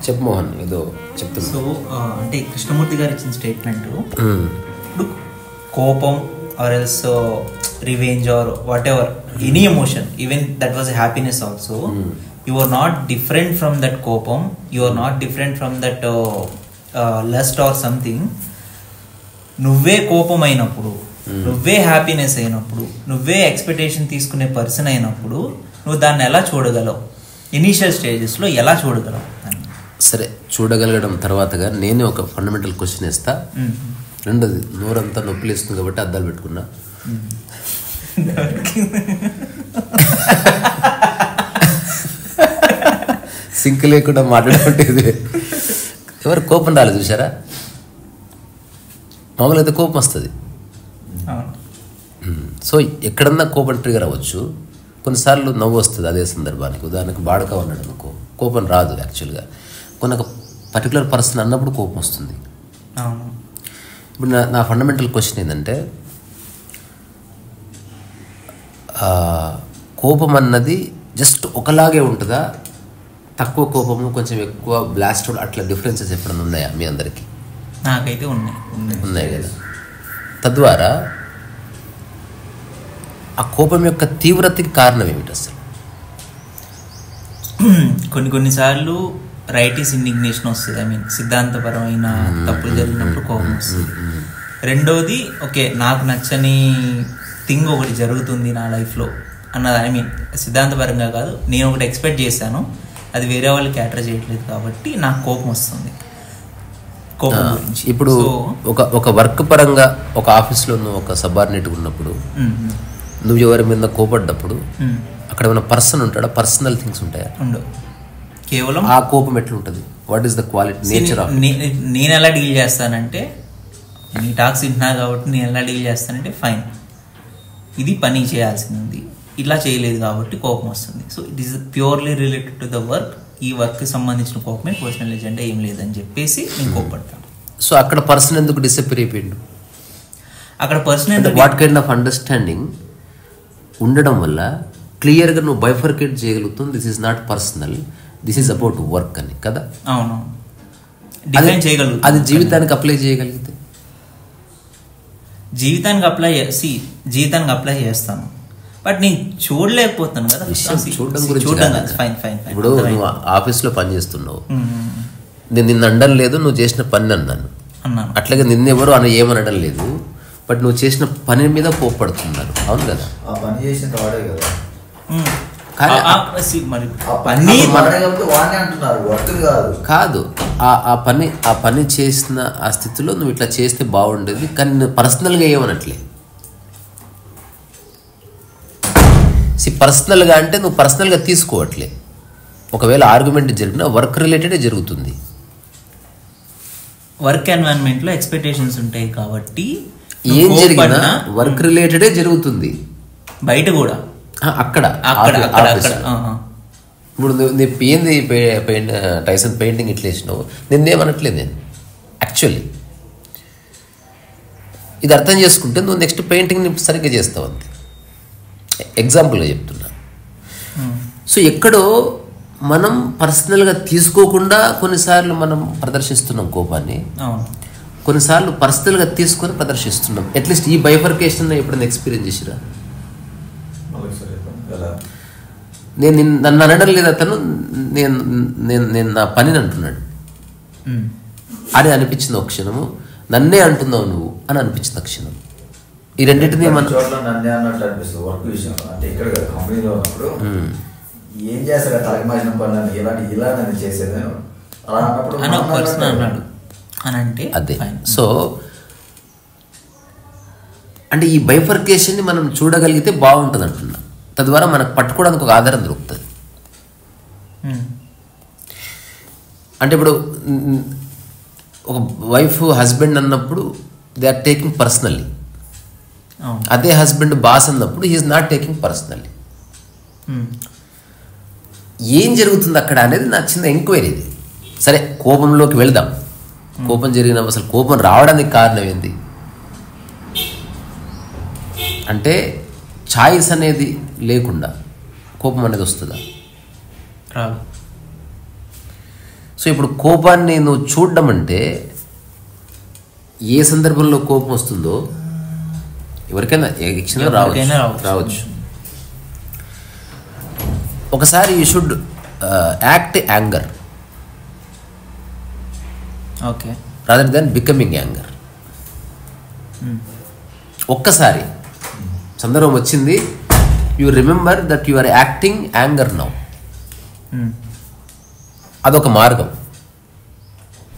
చెప్పు మోహన్, ఏదో చెప్తున్నా. సో అంటే కృష్ణమూర్తి గారు ఇచ్చిన స్టేట్మెంట్, ఇప్పుడు కోపం or else revenge or whatever any emotion, even that was happiness also, you are not different from that కోపం, you are not different from that lust or something. నువ్వే కోపం అయినప్పుడు, నువ్వే హ్యాపీనెస్ అయినప్పుడు, నువ్వే ఎక్స్పెక్టేషన్ తీసుకునే పర్సన్ అయినప్పుడు నువ్వు దాన్ని ఎలా చూడగలవు? ఇనీషియల్ స్టేజెస్లో ఎలా చూడగలవు? సరే, చూడగలగడం తర్వాతగా నేనే ఒక ఫండమెంటల్ క్వశ్చన్ ఇస్తా. రెండోది, నోరంతా నొప్పి లేస్తుంది కాబట్టి అద్దాలు పెట్టుకున్నా. సింక్ లేకుండా మాట్లాడుకుంటే ఎవరు కోపం రాలేదు చూసారా? మామూలుగా అయితే కోపం వస్తుంది. సో ఎక్కడన్నా కోపం ట్రిగర్ అవ్వచ్చు. కొన్నిసార్లు నవ్వు వస్తుంది అదే సందర్భానికి. ఉదాహరణకు బాడక ఉన్నాడు అనుకో, కోపం రాదు యాక్చువల్గా. ఒక పర్టికులర్ పర్సన్ అన్నప్పుడు కోపం వస్తుంది. ఇప్పుడు నా ఫండమెంటల్ క్వశ్చన్ ఏంటంటే, కోపం అన్నది జస్ట్ ఒకలాగే ఉంటుందా? తక్కువ కోపము, కొంచెం ఎక్కువ బ్లాస్ట్ అట్లా డిఫరెన్సెస్ ఎప్పుడన్నా ఉన్నాయా మీ అందరికీ? నాకైతే ఉన్నాయి కదా. తద్వారా ఆ కోపం యొక్క తీవ్రతకి కారణం ఏమిటి అసలు? కొన్నిసార్లు రైట్ ఇండిగ్నేషన్ వస్తుంది. ఐ మీన్ సిద్ధాంతపరమైన తప్పులు జరిగినప్పుడు కోపం వస్తుంది. రెండోది, ఓకే నాకు నచ్చని థింగ్ ఒకటి జరుగుతుంది నా లైఫ్లో అన్నది, ఐ మీన్ సిద్ధాంతపరంగా కాదు, నేను ఒకటి ఎక్స్పెక్ట్ చేశాను, అది వేరే వాళ్ళు క్యాటర్ చేయట్లేదు కాబట్టి నాకు కోపం వస్తుంది. కోపం గురించి ఇప్పుడు ఒక వర్క్ పరంగా ఒక ఆఫీస్లో నువ్వు ఒక సబార్డినేట్ ఉన్నప్పుడు, నువ్వు ఎవరి మీద కోపడ్డప్పుడు అక్కడ ఏమైనా పర్సన్ ఉంటాడా? పర్సనల్ థింగ్స్ ఉంటాయా? ఉండవు. కేవలం ఆ కోపం ఎట్లుంటుంది? What is the quality, nature of? నేను ఎలా డీల్ చేస్తానంటే, నీ టాక్స్ వింటున్నా కాబట్టి నేను ఎలా డీల్ చేస్తానంటే, ఫైన్ ఇది పని చేయాల్సింది, ఇలా చేయలేదు కాబట్టి కోపం వస్తుంది. So it is purely related to the work. ఈ వర్క్కి సంబంధించిన కోపమే, పర్సనల్ ఎజెండా ఏం లేదని చెప్పేసి నేను కోపడతాను. సో అక్కడ పర్సన్ ఎందుకు డిసప్పియర్ అయిపోయిండు? అక్కడ person what kind of understanding ఉండడం వల్ల క్లియర్గా నువ్వు బైఫర్కేట్ చేయగలుగుతుంది, this is not personal, this is about work అని కదా? అవును, డిఫైన్ చేయగలుగుతాం. అది జీవితానికి అప్లై చేయగలిగితే, జీవితానికి అప్లై చేస్తాను, బట్ నేను చూడలేకపోతాను కదా. చూడడం గురించి ఇప్పుడు నువ్వు ఆఫీస్లో పని చేస్తున్నావు, నేను నిన్ను అనడం లేదు, నువ్వు చేసిన పని అన్నాను. అట్లాగే నిన్నెవరు ఏమనడం లేదు, బట్ నువ్వు చేసిన పని మీద కోప్పడుతున్నారు. అవును కదా? కాదు, ఆ పని చేసిన ఆ స్థితిలో నువ్వు ఇట్లా చేస్తే బాగుండేది, కానీ నువ్వు పర్సనల్గా ఏమనట్లే. పర్సనల్గా అంటే నువ్వు పర్సనల్గా తీసుకోవట్లే. ఒకవేళ ఆర్గ్యుమెంట్ జరిగినా వర్క్ రిలేటెడే జరుగుతుంది. వర్క్ ఎన్వైరన్మెంట్లో ఎక్స్పెక్టేషన్స్ ఉంటాయి కాబట్టి ఏం జరిగినా వర్క్ రిలేటెడే జరుగుతుంది. బయట కూడా అక్కడ ఇప్పుడు నువ్వు ఏంది టైసన్ పెయింటింగ్ ఇట్లా వేసినావు, నిన్నేమనట్లేదు నేను. యాక్చువల్లీ ఇది అర్థం చేసుకుంటే నువ్వు నెక్స్ట్ పెయింటింగ్ని సరిగ్గా చేస్తావు అంతే. ఎగ్జాంపుల్గా చెప్తున్నా. సో ఎక్కడో మనం పర్సనల్గా తీసుకోకుండా కొన్నిసార్లు మనం ప్రదర్శిస్తున్నాం కోపాన్ని, కొన్నిసార్లు పర్సనల్గా తీసుకొని ప్రదర్శిస్తున్నాం. అట్లీస్ట్ ఈ బైఫర్కేషన్ ఎప్పుడైనా ఎక్స్పీరియన్స్ చేసిరా? నేను నన్ను అనడం లేదు అతను, నేను నా పనిని అంటున్నాడు అని అనిపించింది ఒక క్షణము. నన్నే అంటున్నావు నువ్వు అని అనిపించింది ఒక క్షణం. ఈ రెండింటినీ మనం ఏం చేస్తాడు తలకిమాసిన పనులను ఇలా చేసేది అదే. సో అంటే ఈ బైఫర్కేషన్ని మనం చూడగలిగితే బాగుంటుంది అంటున్నా. తద్వారా మనకు పట్టుకోవడానికి ఒక ఆధారం దొరుకుతుంది. అంటే ఇప్పుడు ఒక వైఫ్ హస్బెండ్ అన్నప్పుడు దే ఆర్ టేకింగ్ పర్సనల్లీ, అదే హస్బెండ్ బాస్ అన్నప్పుడు హీఈస్ నాట్ టేకింగ్ పర్సనల్లీ. ఏం జరుగుతుంది అక్కడ అనేది నా చిన్న ఎంక్వైరీ ఇది. సరే, కోపంలోకి వెళ్దాం. కోపం జరిగిన అసలు కోపం రావడానికి కారణం ఏంది అంటే, ఛాయిస్ అనేది లేకుండా కోపం అనేది వస్తుందా? రాదు. సో సో ఇప్పుడు కోపాన్ని నువ్వు చూడడం అంటే ఏ సందర్భంలో కోపం వస్తుందో ఎవరికైనా రావచ్చు. ఒకసారి you should act anger okay rather than becoming anger. ఒక్కసారి సందర్భం వచ్చింది, you remember that you are acting anger now. అదొక మార్గం.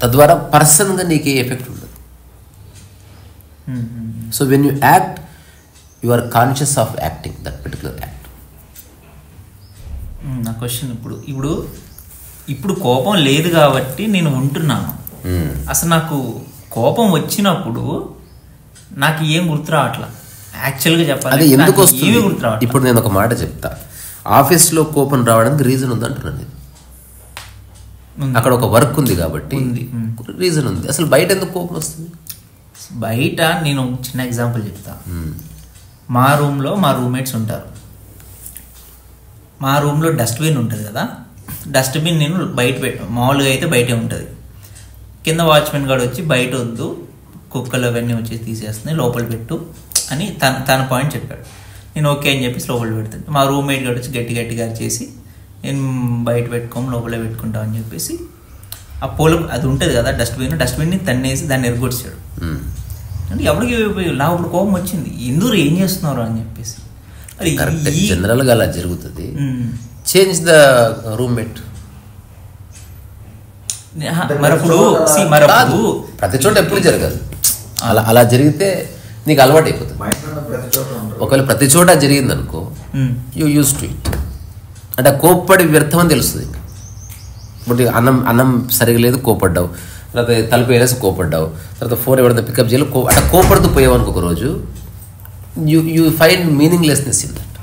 తద్వారా పర్సన్గా నీకు ఏ ఎఫెక్ట్ ఉండదు. So when you act you are conscious of acting that particular act. నా క్వశ్చన్ ఇప్పుడు కోపం లేదు కాబట్టి నేను ఉంటున్నాను. అసలు నాకు కోపం వచ్చినప్పుడు నాకు ఏం గుర్తు రావట్లా. యాక్చువల్గా చెప్పాలి, అది ఎందుకు వస్తుంది? ఇప్పుడు నేను ఒక మాట చెప్తా. ఆఫీస్లో కోపం రావడానికి రీజన్ ఉంది అంటున్నాను నేను. అక్కడ ఒక వర్క్ ఉంది కాబట్టి రీజన్ ఉంది. అసలు బయట ఎందుకు కోపం వస్తుంది? బయట నేను చిన్న ఎగ్జాంపుల్ చెప్తా. మా రూమ్లో మా రూమ్మేట్స్ ఉంటారు. మా రూమ్లో డస్ట్బిన్ ఉంటుంది కదా, డస్ట్బిన్ నేను బయట మామూలుగా అయితే బయటే ఉంటుంది. కింద వాచ్మెన్ గారు వచ్చి బయట వద్దు, కుక్కలు అవన్నీ వచ్చి తీసేస్తున్నాయి, లోపల పెట్టు అని తన పాయింట్ చెప్పాడు. నేను ఓకే అని చెప్పేసి లోపల పెడతాను. మా రూమ్మేట్ గారు వచ్చి గట్టిగా చేసి నేను బయట పెట్టుకోము లోపల పెట్టుకుంటాం అని చెప్పేసి ఆ అది ఉంటుంది కదా డస్ట్బిన్ని తన్నేసి దాన్ని ఎరగొచ్చాడు. అంటే ఎవరికి నాకు ఇప్పుడు కోపం వచ్చింది, ఎందుకు ఏం చేస్తున్నారు అని చెప్పేసి. జనరల్గా అలా జరుగుతుంది. Change the roommate. ప్రతి చోట ఎప్పుడు జరగదు. అలా జరిగితే నీకు అలవాటు అయిపోతుంది. ఒకవేళ ప్రతి చోట జరిగింది అనుకో, యూ యూస్ టు ఇట్. అంటే కోప్పడి వ్యర్థం అని తెలుస్తుంది. ఇప్పుడు అన్నం సరిగా లేదు కోపడ్డావు, తర్వాత తలుపు వేసి కోపడ్డావు, తర్వాత ఫోన్ ఎవరితో పికప్ చేయాలి అట్లా కోపడుతూ పోయావు అనుకో ఒక రోజు, you find meaninglessness in that.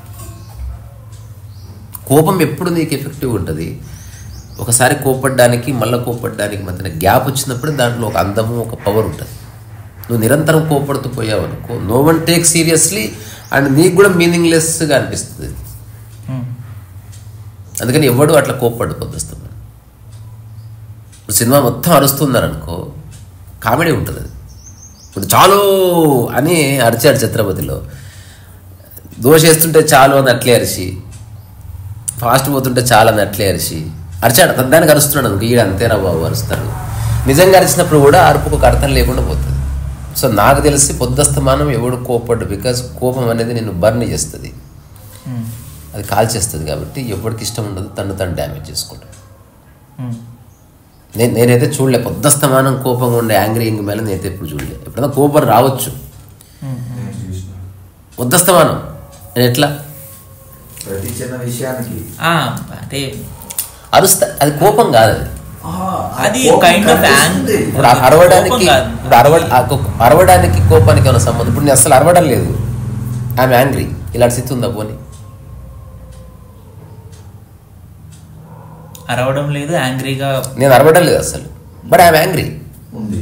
కోపం ఎప్పుడు నీకు ఎఫెక్టివ్ ఉంటుంది? ఒకసారి కోపడ్డానికి మళ్ళీ కోపడ్డానికి మధ్యన గ్యాప్ వచ్చినప్పుడు దాంట్లో ఒక అందము ఒక పవర్ ఉంటుంది. నువ్వు నిరంతరం కోపడుతూ పోయావు అనుకో, no one take seriously and నీకు కూడా మీనింగ్లెస్గా అనిపిస్తుంది. అందుకని ఎవడు అట్లా కోపడ్డు పొద్దుస్తున్నాడు. సినిమా మొత్తం అరుస్తున్నారనుకో, కామెడీ ఉంటుంది. అది ఇప్పుడు చాలు అని అరిచాడు ఛత్రపతిలో. దోశ వేస్తుంటే చాలు అని అట్లే అరిచి, ఫాస్ట్ పోతుంటే చాలు అని అట్లే అరిచి అరిచాడు. దానికి అరుస్తున్నాడు అనుకో, ఈడ అంతేరా బాబు అరుస్తాడు. నిజంగా అరిచినప్పుడు కూడా అరుపుకు ఒక అర్థం లేకుండా పోతుంది. సో నాకు తెలిసి పొద్దుస్తమానం ఎవడు కోపడ్డు, బికాజ్ కోపం అనేది నిన్ను బర్న్ చేస్తుంది, అది కాల్చేస్తుంది. కాబట్టి ఎవరికి ఇష్టం ఉండదు తను డ్యామేజ్ చేసుకుంటాడు. నేనైతే చూడలే పొద్దుస్తమానం కోపంగా ఉండే యాంగ్రీ మేళ నేనైతే ఎప్పుడు చూడలే. ఎప్పుడైనా కోపం రావచ్చు, పొద్దుస్తమానం ఎట్లా ప్రతి చిన్న విషయానికి అంటే అరుస్తా. అది కోపం కాదు, అది కైండ్ ఆఫ్ యాంగ్రీ. ఇప్పుడు అరవడానికి కోపానికి ఏమైనా సంబంధం? ఇప్పుడు నేను అసలు అరవడం లేదు, ఆమె యాంగ్రీ. ఇలాంటి స్థితి ఉందా? పోనీ అరవడం లేదు, యాంగ్రీగా నేను అరవడం లేదు అసలు, బట్ ఐఎమ్ యాంగ్రీ ఉంది.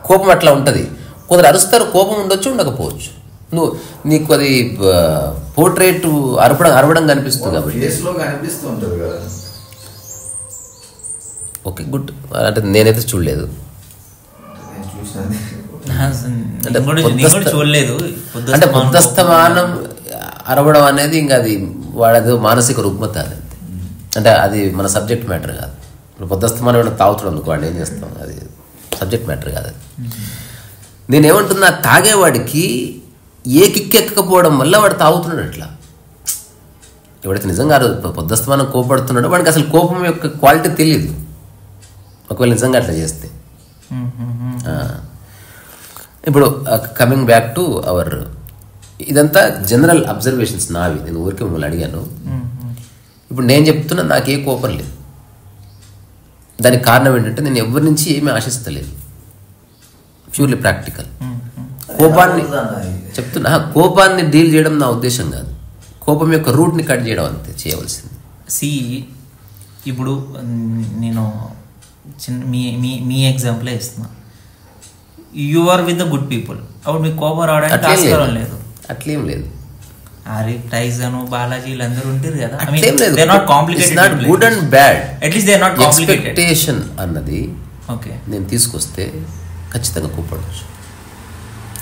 కోపం అట్లా ఉంటుంది. కొందరు అరుస్తారు, కోపం ఉండొచ్చు ఉండకపోవచ్చు. నీకు అది పోర్ట్రేట్ అరవడం కనిపిస్తుంది కాబట్టి ఓకే గుడ్. అంటే నేనైతే చూడలేదు, చూడలేదు. అంటే పొద్దుస్తమానం అరవడం అనేది ఇంకా అది వాడేదో మానసిక రుగ్మత. అది అంటే అది మన సబ్జెక్ట్ మ్యాటర్ కాదు. ఇప్పుడు పొద్దుస్తమానం ఏమైనా తాగుతున్నాం అనుకో, వాడు ఏం చేస్తాం, అది సబ్జెక్ట్ మ్యాటర్ కాదు. అది నేనేమంటున్నా, తాగేవాడికి ఏ కిక్ ఎక్కకపోవడం వల్ల వాడు తాగుతున్నాడు. అట్లా ఎవడైతే నిజంగా పొద్దుస్తమానం కోపడుతున్నాడో వాడికి అసలు కోపం యొక్క క్వాలిటీ తెలియదు, ఒకవేళ నిజంగా అట్లా చేస్తే. ఇప్పుడు కమింగ్ బ్యాక్ టు అవర్, ఇదంతా జనరల్ అబ్జర్వేషన్స్ నావి, నేను ఊరికే మిమ్మల్ని అడిగాను. ఇప్పుడు నేను చెప్తున్నా నాకు ఏ కోపం లేదు. దానికి కారణం ఏంటంటే నేను ఎవరి నుంచి ఏమీ ఆశిస్తలేదు, ప్యూర్లీ ప్రాక్టికల్. కోపాన్ని చెప్తున్నా, కోపాన్ని డీల్ చేయడం నా ఉద్దేశం కాదు, కోపం యొక్క రూట్ని కట్ చేయడం అంతే చేయవలసింది. ఇప్పుడు నేను మీ ఎగ్జాంపులే ఇస్తున్నా. You are with the good people, అప్పుడు మీకు కోపం రావడానికి ఆస్కారం లేదు. అట్లేం లేదు. టైసన్ బాలాజీ వీళ్ళందరూ ఉంటారు కదా. అట్లేం లేదు. They are not complicated. Not good and bad. At least they are not complicated. Expectation అన్నది ఓకే నేను తీసుకొస్తే ఖచ్చితంగా కోప్పడవచ్చు.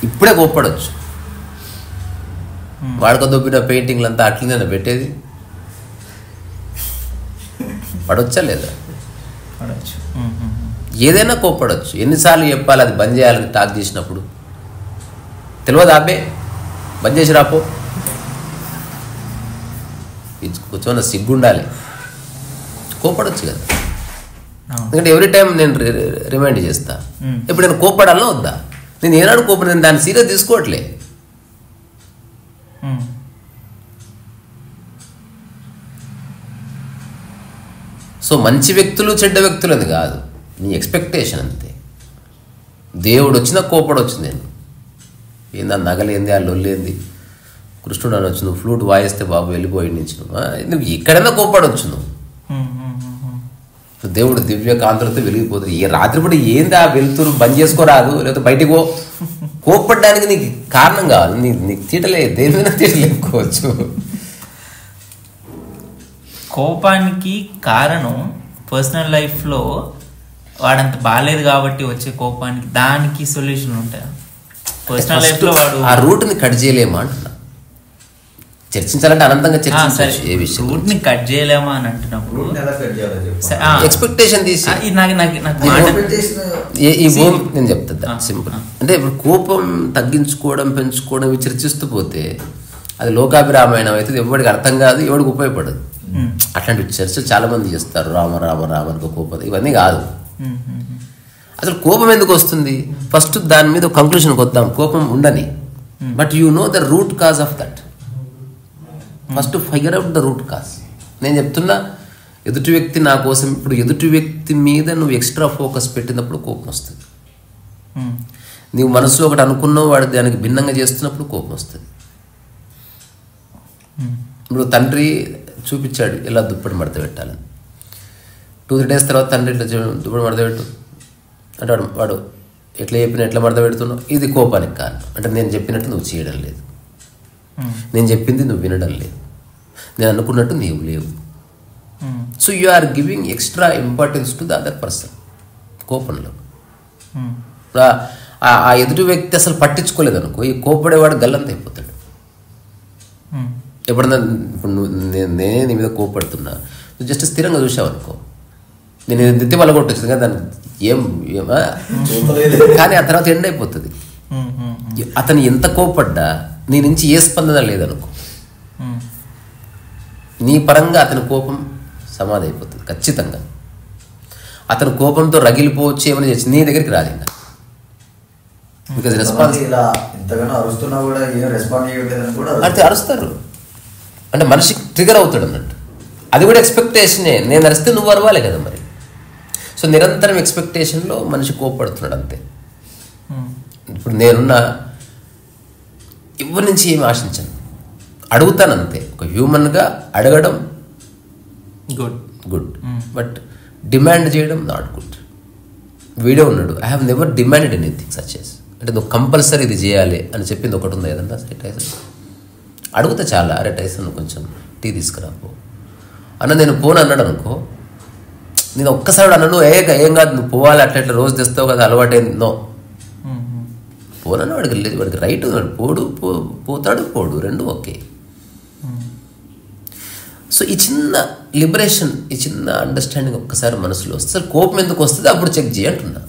ఇప్పుడే కోప్పడవచ్చు. వాడుక దొబ్బిన పెయింటింగ్లు అంతా అట్లనే పెట్టేది. పడవచ్చా లేదా? పడవచ్చు. ఏదైనా కోప్పడవచ్చు. ఎన్నిసార్లు చెప్పాలి అది బంద్ చేయాలని టాక్ చేసినప్పుడు? తెలియదు అబ్బే బంద్ చేసి రాపో. కూర్చోన్న సిగ్గుండాలి. కోప్పడవచ్చు కదా. ఎందుకంటే ఎవ్రీ టైం నేను రిమైండ్ చేస్తా. ఇప్పుడు నేను కోప్పడాలన్నా వద్దా? నేను ఏనాడు నేను దాన్ని సీరియస్ తీసుకోవట్లే. సో మంచి వ్యక్తులు చెడ్డ వ్యక్తులు అది కాదు, నీ ఎక్స్పెక్టేషన్ అంతే. దేవుడు వచ్చినా కోపడవచ్చు. నేను ఏంది ఆ నగలేంది, ఆ లొల్లేంది, కృష్ణుడు అనొచ్చు, నువ్వు ఫ్లూట్ వాయిస్తే బాబు వెళ్ళిపోయి నుంచి నువ్వు ఎక్కడైనా కోపడవచ్చు. నువ్వు దేవుడు దివ్య కాంతులతో వెలిగిపోతుంది. ఏ రాత్రిపూట ఏంది ఆ వెలుతురు బంద్ చేసుకోరాదు, లేకపోతే బయటికి కోప్పడడానికి నీకు కారణం కావాలి. నీకు తీటలే, దేని మీద తీటలేకపోవచ్చు. కోపానికి కారణం పర్సనల్ లైఫ్లో వాడంత బాగాలేదు కాబట్టి వచ్చే కోపానికి దానికి సొల్యూషన్ ఉంటాయి. పర్సనల్ లైఫ్లో వాడు ఆ రూట్ని కట్ చేయలేమా అంటున్నా. చర్చించాలంటే అనంతంగా చర్చించాలి. ఏ విషయం రూట్ని కట్ చేయలేమా అని అంటున్నప్పుడు ఎక్స్పెక్టేషన్ తీసి నేను చెప్తా సింపుల్. అంటే ఇప్పుడు కోపం తగ్గించుకోవడం పెంచుకోవడం ఇవి చర్చిస్తూ పోతే అది లోకాభిరామాయణం అవుతుంది. ఎవరికి అర్థం కాదు, ఎవరికి ఉపయోగపడదు. అట్లాంటి చర్చలు చాలా మంది చేస్తారు. రామ రామ రామనుకో కోపం, ఇవన్నీ కాదు. అసలు కోపం ఎందుకు వస్తుంది? ఫస్ట్ దాని మీద కంక్లూషన్కి వద్దాం. కోపం ఉండని, but you know the root cause of that. First figure out the root cause. నేను చెప్తున్నా, ఎదుటి వ్యక్తి నా కోసం, ఇప్పుడు ఎదుటి వ్యక్తి మీద నువ్వు ఎక్స్ట్రా ఫోకస్ పెట్టినప్పుడు కోపం వస్తుంది. నీవు మనసులో ఒకటి అనుకున్నావు, వాడు దానికి భిన్నంగా చేస్తున్నప్పుడు కోపం వస్తుంది. ఇప్పుడు తండ్రి చూపించాడు ఎలా దుప్పటి మడత పెట్టాలని. 2-3 days తర్వాత తండ్రి ఇట్లా దుప్పటి మడత పెట్టు అంటే వాడు ఎట్లా చెప్పిన ఎట్లా మడత పెడుతున్నావు, ఇది కోపానికి కారణం. అంటే నేను చెప్పినట్టు నువ్వు చేయడం లేదు, నేను చెప్పింది నువ్వు వినడం లేదు, నేను అనుకున్నట్టు నీవు లేవు. So you are giving extra importance to the other person. కోపంలో ఆ ఎదుటి వ్యక్తి అసలు పట్టించుకోలేదు అనుకో, ఈ కోపడేవాడు గల్లంత అయిపోతాడు. ఎప్పుడన్నా ఇప్పుడు నేనే నీ మీద కోపడుతున్నా, నువ్వు జస్ట్ స్థిరంగా చూసావు అనుకో, నేను దిత్తి వల్ల కొట్టొచ్చు కదా, దానికి ఏమా కానీ ఆ తర్వాత ఎండ్ అయిపోతుంది. అతను ఎంత కోపడ్డా నీ నుంచి ఏ స్పందన లేదనుకో, నీ పరంగా అతని కోపం సమాధి అయిపోతుంది ఖచ్చితంగా. అతను కోపంతో రగిలిపోవచ్చు, ఏమైనా చేసి నీ దగ్గరికి రాదు ఇంకా. బికాజ్ రెస్పాన్స్ అంటే అరుస్తారు అంటే మనిషి ట్రిగర్ అవుతాడు అన్నట్టు. అది కూడా ఎక్స్పెక్టేషనే. నేను అరిస్తే నువ్వు అరవాలి కదా మరి. సో నిరంతరం ఎక్స్పెక్టేషన్లో మనిషి కోపడుతున్నాడు అంతే. ఇప్పుడు నేనున్న ఎవరి నుంచి ఏమి ఆశించను, అడుగుతాను అంతే. ఒక హ్యూమన్గా అడగడం గుడ్, బట్ డిమాండ్ చేయడం నాట్ గుడ్. వీడియో ఉన్నాడు, I have never demanded anything such as. అంటే నువ్వు కంపల్సరీ ఇది చేయాలి అని చెప్పింది ఒకటి ఉంది ఏదన్నా. టైసన్ అడుగుతా చాలా, అరే టైసన్ కొంచెం టీ తీసుకురాపో అన్న, నేను పోను అన్నాడు అనుకో, నేను ఒక్కసారి అన్నాను ఏం కాదు నువ్వు పోవాలి, అట్లా రోజు తెస్తావు కదా అలవాటైంది. నో, పోనన్నా వాడికి లేదు, వాడికి రైట్, పోడు పోతాడు పోడు రెండు ఓకే. సో ఈ చిన్న లిబరేషన్, ఈ చిన్న అండర్స్టాండింగ్ ఒక్కసారి మనసులో వస్తే అసలు కోపం ఎందుకు వస్తుంది అప్పుడు చెక్ చేయి అంటున్నా.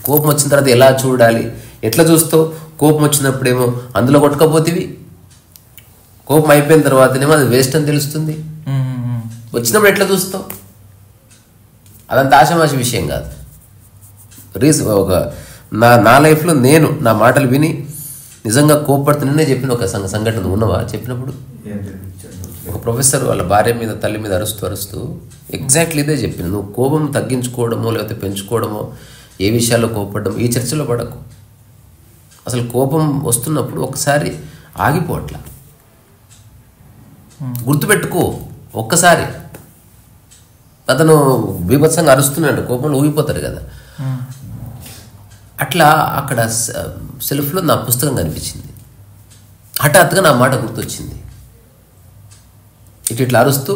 కోపం వచ్చిన తర్వాత ఎలా చూడాలి, ఎట్లా చూస్తావు? కోపం వచ్చినప్పుడేమో అందులో కొట్టుకపోతేవి, కోపం అయిపోయిన తర్వాతనేమో అది వేస్ట్ అని తెలుస్తుంది. వచ్చినప్పుడు ఎట్లా చూస్తావు? అదంత ఆశమాషి విషయం కాదు. ఒక నా లైఫ్లో నేను నా మాటలు విని నిజంగా కోపడుతున్నా చెప్పిన ఒక సంఘటన ఉన్నవా చెప్పినప్పుడు? ఒక ప్రొఫెసర్ వాళ్ళ భార్య మీద తల్లి మీద అరుస్తూ ఎగ్జాక్ట్లీ ఇదే చెప్పింది. నువ్వు కోపం తగ్గించుకోవడమో లేకపోతే పెంచుకోవడమో, ఏ విషయాల్లో కోపడడం, ఈ చర్చలో పడకు. అసలు కోపం వస్తున్నప్పుడు ఒకసారి ఆగిపోవట్లా, గుర్తుపెట్టుకో. ఒక్కసారి అతను బీభత్సంగా అరుస్తున్నాడు, కోపంలో ఊగిపోతాడు కదా. అట్లా అక్కడ సెల్ఫ్లో నా పుస్తకం కనిపించింది. హఠాత్తుగా నా మాట గుర్తొచ్చింది. ఇట్లా అరుస్తూ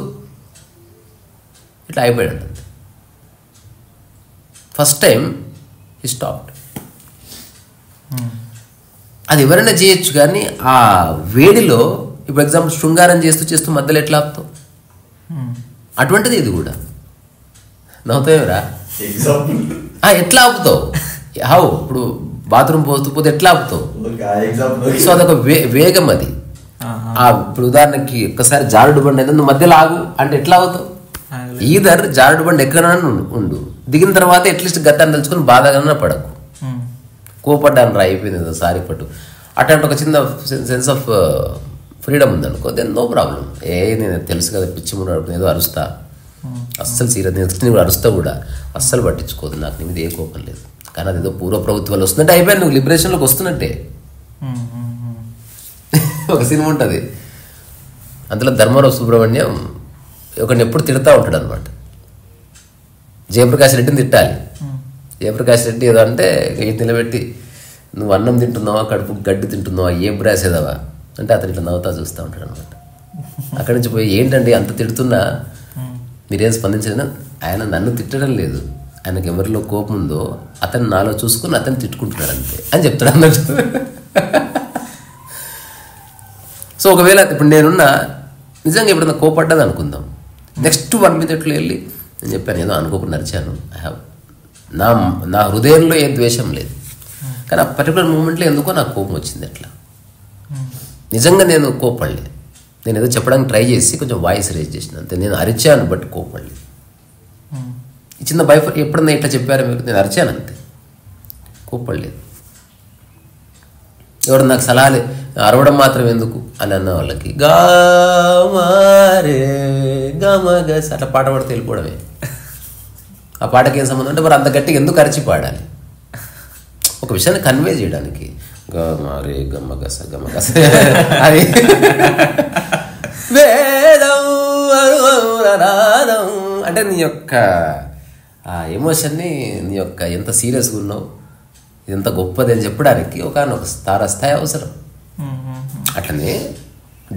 ఇట్లా అయిపోయాడు అంతే. First time he stopped. అది ఎవరైనా చేయొచ్చు, కానీ ఆ వేడిలో ఇప్పుడు ఎగ్జాంపుల్ శృంగారం చేస్తూ చేస్తూ మధ్యలో ఎట్లా ఆపుతావు? అటువంటిది ఇది కూడా. నవ్వుతావురా? ఎగ్జాంపుల్ ఎట్లా ఆపుతావు? హౌ? ఇప్పుడు బాత్రూమ్ పోతూ పోతే ఎట్లా ఆపుతావు? సో అదొక వేగం అది. ఇప్పుడు ఉదాహరణకి ఒక్కసారి జారుడు బండి అయితే నువ్వు మధ్యలో ఆగు అంటే ఎట్లా అవుతావు? ఈధర్ జారుడు బండి ఎక్కడైనా ఉండు, దిగిన తర్వాత అట్లీస్ట్ గతాన్ని తెలుసుకొని బాధగానే పడకు. కోపడ్డాను రా, అయిపోయింది కదా, సారీ పట్టు అట్లాంటి ఒక చిన్న సెన్స్ ఆఫ్ ఫ్రీడమ్ ఉందనుకో, దెన్ నో ప్రాబ్లం. నేను తెలుసు కదా పిచ్చి మున్నాడు ఏదో అరుస్తా, అస్సలు సీరియస్, నేను కూడా అరుస్తా కూడా, అస్సలు పట్టించుకోదు, నాకు నీ మీద ఏ కోపం లేదు. కానీ అదేదో పూర్వ ప్రభుత్వాలు వస్తున్నట్టే అయిపోయింది, నువ్వు లిబరేషన్లోకి వస్తున్నట్టే. ఒక సినిమా ఉంటుంది, అందులో ధర్మారావు సుబ్రహ్మణ్యం ఒకరిని ఎప్పుడు తిడతా ఉంటాడు అనమాట. జయప్రకాష్ రెడ్డిని తిట్టాలి. జయప్రకాష్ రెడ్డి ఏదో అంటే ఇటు నిలబెట్టి, నువ్వు అన్నం తింటున్నావా, కడుపు గడ్డి తింటున్నావా, ఏం రాసేదావా అంటే అతను ఇట్లా నవ్వుతా చూస్తూ ఉంటాడు అనమాట. అక్కడి నుంచి పోయి ఏంటండి అంత తిడుతున్నా మీరేం స్పందించలేదు? ఆయన నన్ను తిట్టడం లేదు, ఆయనకు ఎవరిలో కోపం ఉందో అతను నాలో చూసుకుని అతను తిట్టుకుంటున్నాడు అంతే అని చెప్తాడు అన్నట్టు. సో ఒకవేళ ఇప్పుడు నేనున్నా నిజంగా ఎప్పుడన్నా కోపడ్డది అనుకుందాం, నెక్స్ట్ 1 minute వెళ్ళి నేను చెప్పాను ఏదో అనుకోకుండా నడిచాను, ఐ హ్యావ్ నా హృదయంలో ఏ ద్వేషం లేదు, కానీ ఆ పర్టికులర్ మూమెంట్లో ఎందుకో నాకు కోపం వచ్చింది. అట్లా నిజంగా నేను కోపడలేదు, నేను ఏదో చెప్పడానికి ట్రై చేసి కొంచెం వాయిస్ రేజ్ చేసిన అంతే. నేను అరిచాను బట్ కోపడలేదు. ఈ చిన్న ఎప్పుడన్నా ఇట్లా చెప్పారు మీరు, నేను అరిచాను అంతే, కోపడలేదు. ఎవరు నాకు సలహాలే అరవడం మాత్రం ఎందుకు అని అన్న వాళ్ళకి గామారే గమగస్ అట్లా పాట పాడితే వెళ్ళిపోవడమే. ఆ పాటకి ఏం సంబంధం అంటే మరి అంత గట్టిగా ఎందుకు అరిచి పాడాలి? ఒక విషయాన్ని కన్వే చేయడానికి గమారే గమగస గమగస అది వేదం అంటే నీ యొక్క ఆ ఎమోషన్ని, నీ యొక్క ఎంత సీరియస్గా ఉన్నావు, ఇది ఎంత గొప్పది అని చెప్పడానికి ఒక స్థాయి అవసరం. అట్లనే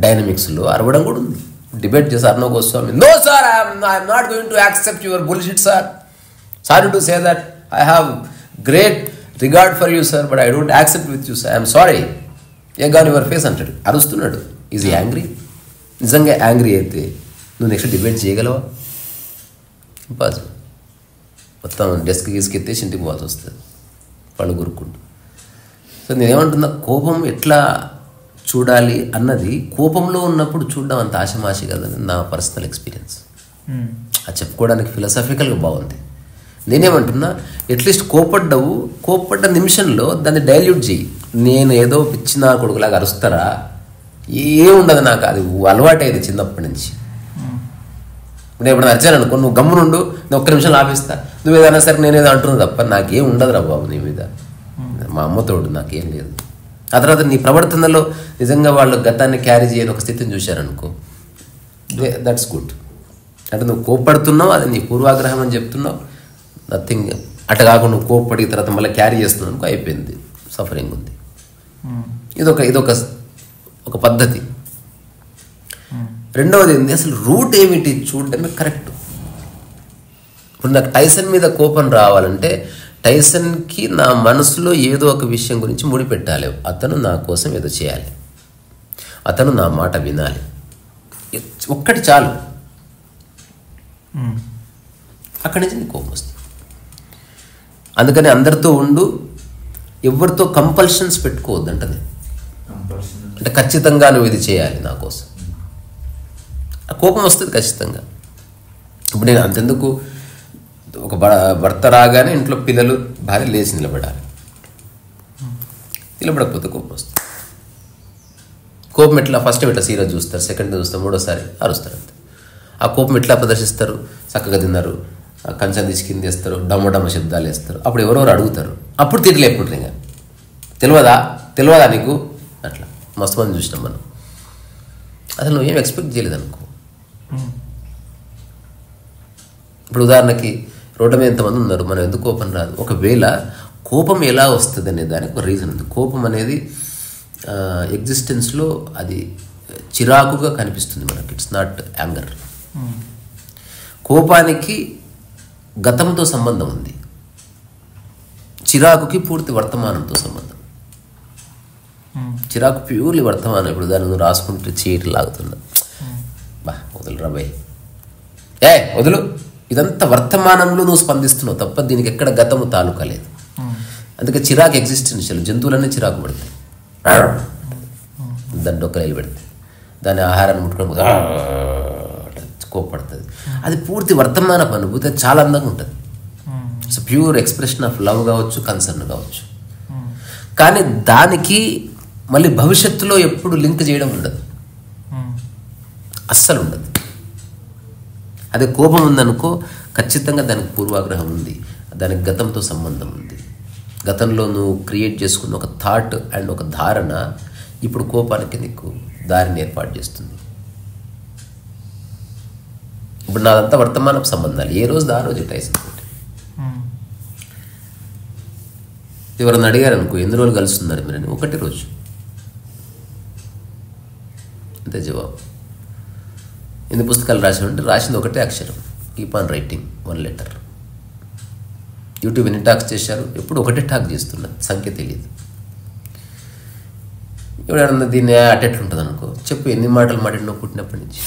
డైనమిక్స్లో అరవడం కూడా ఉంది. డిబేట్ చేసి Arnab Goswami, no sir I'm not going to accept your bullshit sir, sorry to say that I have great regard for you sir, but I don't accept with you sir, I'm sorry, a gone your face అంటాడు, అరుస్తున్నాడు. Is angry? నిజంగా angry అయితే నువ్వు next debate చేయగలవా? Impossible. మొత్తం desk గీసుకెత్తేసి ఇంటికి పోవాల్సి వస్తుంది వాళ్ళు గురుక్కుంటూ. సో నేనేమంటున్నా, కోపం ఎట్లా చూడాలి అన్నది కోపంలో ఉన్నప్పుడు చూడడం అంత ఆశమాషి కదని నా పర్సనల్ ఎక్స్పీరియన్స్. అది చెప్పుకోవడానికి ఫిలాసఫికల్గా బాగుంది. నేనేమంటున్నా, అట్లీస్ట్ కోపడ్డ నిమిషంలో దాన్ని డైల్యూట్ చేయి. నేను ఏదో పిచ్చిన కొడుకులాగా అరుస్తారా, ఏముండదు నాకు, అది అలవాటైంది చిన్నప్పటి నుంచి. నేను ఎప్పుడు అరిచాను అనుకో, నువ్వు గమ్మునుండు, నేను ఒక్క నిమిషం ఆపిస్తా, నువ్వు ఏదైనా సరే నేనేదో అంటున్నా తప్ప నాకేం ఉండదు రా బాబు నీ మీద, మా అమ్మతోడు నాకేం లేదు. ఆ తర్వాత నీ ప్రవర్తనలో నిజంగా వాళ్ళు గతాన్ని క్యారీ చేయని ఒక స్థితిని చూశారనుకో, దట్స్ గుడ్. అంటే నువ్వు కోప్పడుతున్నావు, అది నీ పూర్వాగ్రహం అని చెప్తున్నావు, నథింగ్. అట్లా కాకుండా నువ్వు కోప్పడి తర్వాత మళ్ళీ క్యారీ చేస్తున్నావు అనుకో, అయిపోయింది, సఫరింగ్ ఉంది. ఇదొక పద్ధతి. రెండవది ఏంటి, అసలు రూట్ ఏమిటి చూడడమే కరెక్ట్. ఇప్పుడు నాకు టైసన్ మీద కోపం రావాలంటే టైసన్కి నా మనసులో ఏదో ఒక విషయం గురించి ముడిపెట్టాలి. అతను నా కోసం ఏదో చేయాలి, అతను నా మాట వినాలి, ఒక్కటి చాలు. అక్కడి నుంచి నీకు కోపం వస్తుంది. అందుకని అందరితో ఉండు, ఎవరితో కంపల్షన్స్ పెట్టుకోవద్దంటది. అంటే ఖచ్చితంగా నువ్వు ఇది చేయాలి నా కోసం, కోపం వస్తుంది ఖచ్చితంగా. ఇప్పుడు నేను అంతెందుకు, ఒక భర్త రాగానే ఇంట్లో పిల్లలు భార్య లేచి నిలబడాలి, నిలబడకపోతే కోపం వస్తుంది. కోపం ఎట్లా, ఫస్ట్ ఇట్లా సీరియస్ చూస్తారు, సెకండ్ చూస్తారు, మూడోసారి అరుస్తారు అంతే. ఆ కోపం ఎట్లా ప్రదర్శిస్తారు, చక్కగా తిన్నారు, కంచం తీసి కింద వేస్తారు, డమ్మ శబ్దాలు వేస్తారు, అప్పుడు ఎవరెవరు అడుగుతారు, అప్పుడు తిట్లు లేకుంటారు. ఇంకా తెలియదా నీకు, అట్లా మస్తు మంది చూసినాం మనం. అసలు నువ్వేం ఎక్స్పెక్ట్ చేయలేదు అనుకో. ఇప్పుడు ఉదాహరణకి రోడ్డు మీద ఎంతమంది ఉన్నారు, మనం ఎందుకు కోపం రాదు? ఒకవేళ కోపం ఎలా వస్తుంది అనే దానికి ఒక రీజన్ ఉంది. కోపం అనేది ఎగ్జిస్టెన్స్లో అది చిరాకుగా కనిపిస్తుంది మనకి. It's not anger. కోపానికి గతంతో సంబంధం ఉంది, చిరాకుకి పూర్తి వర్తమానంతో సంబంధం. చిరాకు ప్యూర్లీ వర్తమానం. ఇప్పుడు దాన్ని నువ్వు రాసుకుంటే చీటి లాగుతున్నా, బా వదులు రాబాయ్, వదులు, ఇదంతా వర్తమానంలో నువ్వు స్పందిస్తున్నావు తప్ప దీనికి ఎక్కడ గతము తాలూకా లేదు. అందుకే చిరాకు ఎగ్జిస్టెన్షియల్. జంతువులన్నీ చిరాకు పడతాయి, దాని డొక్కలు పెడతాయి, దాని ఆహారాన్ని ముట్టుకొని కోప్పడుతుంది. అది పూర్తి వర్తమానపు అనుభూతి, అది చాలా అందంగా ఉంటుంది. It's pure expression of love కావచ్చు, కన్సర్న్ కావచ్చు. కానీ దానికి మళ్ళీ భవిష్యత్తులో ఎప్పుడు లింక్ చేయడం ఉండదు, అస్సలు ఉండదు. అదే కోపం ఉందనుకో, ఖచ్చితంగా దానికి పూర్వాగ్రహం ఉంది, దానికి గతంతో సంబంధం ఉంది. గతంలో నువ్వు క్రియేట్ చేసుకున్న ఒక థాట్ అండ్ ఒక ధారణ ఇప్పుడు కోపానికి నీకు దారిని ఏర్పాటు చేస్తుంది. ఇప్పుడు నాదంతా వర్తమానపు సంబంధాలు, ఏ రోజు ఆ రోజు టైసన్ తోటి. ఎవరన్నా అడిగారు అనుకో, ఎన్ని రోజులు కలుస్తున్నారు మీరని, ఒకటి రోజు, అంతే జవాబు. ఎన్ని పుస్తకాలు రాసామంటే రాసింది ఒకటే అక్షరం, keep on writing 1 letter. YouTube ఎన్ని టాక్స్ చేశారు, ఎప్పుడు ఒకటే టాక్ చేస్తున్నా, సంఖ్య తెలియదు. ఎవడన్నా దీన్ని అట్టెట్లుంటుంది అనుకో, చెప్పు ఎన్ని మాటలు మాట్లాడినావు పుట్టినప్పటి నుంచి.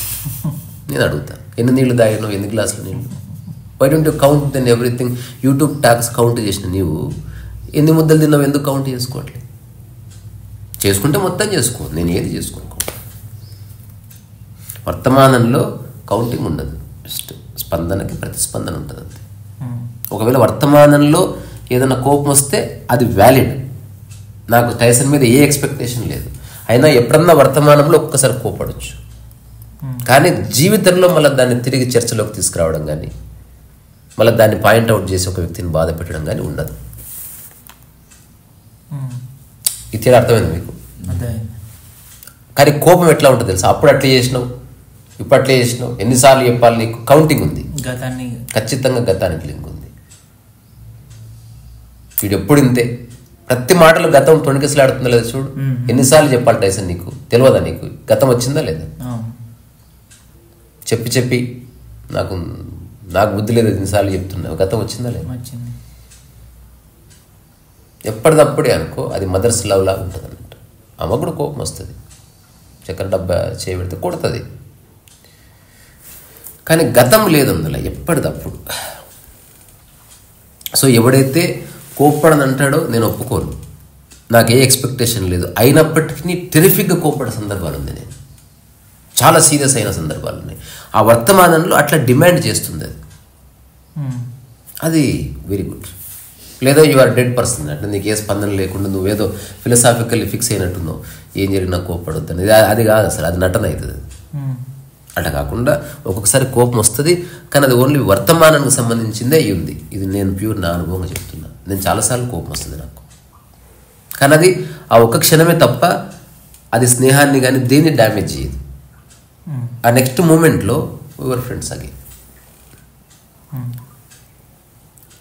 నేను అడుగుతా, ఎన్ని నీళ్ళు తాగినావు, ఎన్ని గ్లాసులు నీళ్ళు. Why don't you count then everything? YouTube talks count చేసిన నీవు ఎన్ని ముద్దలు తిన్నావు ఎందుకు కౌంట్ చేసుకోవట్లేదు? చేసుకుంటే మొత్తం చేసుకో, నేను ఏది చేసుకోను. వర్తమానంలో కౌంటింగ్ ఉండదు, జస్ట్ స్పందనకి ప్రతిస్పందన ఉంటుంది అంతే. ఒకవేళ వర్తమానంలో ఏదైనా కోపం వస్తే అది వ్యాలిడ్, నాకు టైసన్ మీద ఏ ఎక్స్పెక్టేషన్ లేదు. అయినా ఎప్పుడన్నా వర్తమానంలో ఒక్కసారి కోపడవచ్చు, కానీ జీవితంలో మళ్ళీ దాన్ని తిరిగి చర్చలోకి తీసుకురావడం కానీ, మళ్ళీ దాన్ని పాయింట్అవుట్ చేసి ఒక వ్యక్తిని బాధ పెట్టడం కానీ ఉండదు. ఇది అర్థమైంది మీకు? కానీ కోపం ఎట్లా ఉంటుంది తెలుసా? అప్పుడు అట్లా చేసినావు, ఇప్పుడు అట్లా చేసినావు, ఎన్నిసార్లు చెప్పాలి నీకు? కౌంటింగ్ ఉంది, ఖచ్చితంగా గతానికి లింక్ ఉంది. వీడు ఎప్పుడు ఇంతే, ప్రతి మాటలు గతం తొణికిసలాడుతుందా లేదా చూడు. ఎన్నిసార్లు చెప్పాలి టైసన్ నీకు? తెలియదా నీకు గతం వచ్చిందా లేదా? చెప్పి చెప్పి నాకు బుద్ధి లేదు, ఎన్నిసార్లు చెప్తున్నావు, గతం వచ్చిందా లేదా? ఎప్పటిదప్పుడే అనుకో, అది మదర్స్ లవ్ లాగా ఉంటుంది అన్నట్టు. అమ్మ కూడా కోపం వస్తుంది, చక్కెర డబ్బా చేయబెడితే కొడుతుంది, కానీ గతం లేదు అందులో, ఎప్పటిదప్పుడు. సో ఎవడైతే కోప్పడని అంటాడో నేను ఒప్పుకోను, నాకు ఏ ఎక్స్పెక్టేషన్ లేదు. అయినప్పటికీ టెరిఫిక్గా కోప్పడే సందర్భాలు ఉంది, నేను చాలా సీరియస్ అయిన సందర్భాలు ఉన్నాయి. ఆ వర్తమానంలో అట్లా డిమాండ్ చేస్తుంది అది, అది వెరీ గుడ్. లేదా యు ఆర్ డెడ్ పర్సన్, అంటే నీకు ఏ స్పందన లేకుండా నువ్వేదో ఫిలసాఫికల్లీ ఫిక్స్ అయినట్టున్నావు, ఏం జరిగినా కోప్పడొద్దని. అది కాదు అసలు, అది నటన అవుతుంది. అట్లా కాకుండా ఒక్కొక్కసారి కోపం వస్తుంది, కానీ అది ఓన్లీ వర్తమానానికి సంబంధించిందే అయ్యి ఉంది. ఇది నేను ప్యూర్ నా అనుభవంగా చెప్తున్నా. నేను చాలాసార్లు కోపం వస్తుంది నాకు, కానీ అది ఆ ఒక్క క్షణమే తప్ప అది స్నేహాన్ని కానీ దేన్ని డ్యామేజ్ చేయదు. ఆ నెక్స్ట్ మూమెంట్లో యువర్ ఫ్రెండ్స్ అగైన్.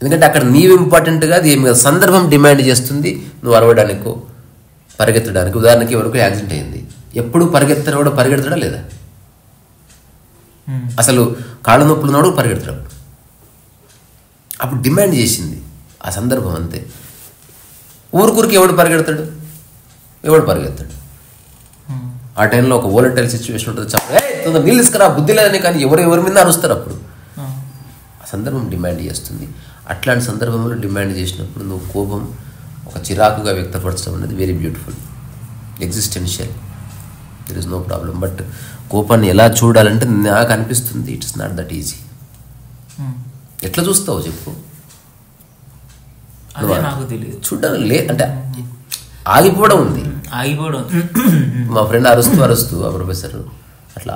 ఎందుకంటే అక్కడ నీవు ఇంపార్టెంట్ కాదు, ఏమి కాదు, సందర్భం డిమాండ్ చేస్తుంది నువ్వు అరవడానికో పరిగెత్తడానికి. ఉదాహరణకి ఎవరికో యాక్సిడెంట్ అయింది, ఎప్పుడు పరిగెడతాడా లేదా? అసలు కాళ్ళ నొప్పులు ఉన్నాడు పరిగెడతాడు, అప్పుడు డిమాండ్ చేసింది ఆ సందర్భం అంతే. ఊరికి ఎవడు పరిగెడతాడు? ఆ టైంలో ఒక వోలటైల్ సిచ్యువేషన్ ఉంటుంది, చెప్ప నీళ్ళు తీసుకురా బుద్ధి లేదని, కానీ ఎవరి మీద అరుస్తారు అప్పుడు. ఆ సందర్భం డిమాండ్ చేస్తుంది. అట్లాంటి సందర్భంలో డిమాండ్ చేసినప్పుడు నువ్వు కోపం ఒక చిరాకుగా వ్యక్తపరచడం అనేది very beautiful, existential, there is no problem. But కోపాన్ని ఎలా చూడాలంటే నాకు అనిపిస్తుంది ఇట్స్ నాట్ దట్ ఈజీ. ఎట్లా చూస్తావు చెప్పు? చూడాలి అంటే ఆగిపోవడం ఉంది. మా ఫ్రెండ్ అరుస్తూ ఆ ప్రొఫెసర్ అట్లా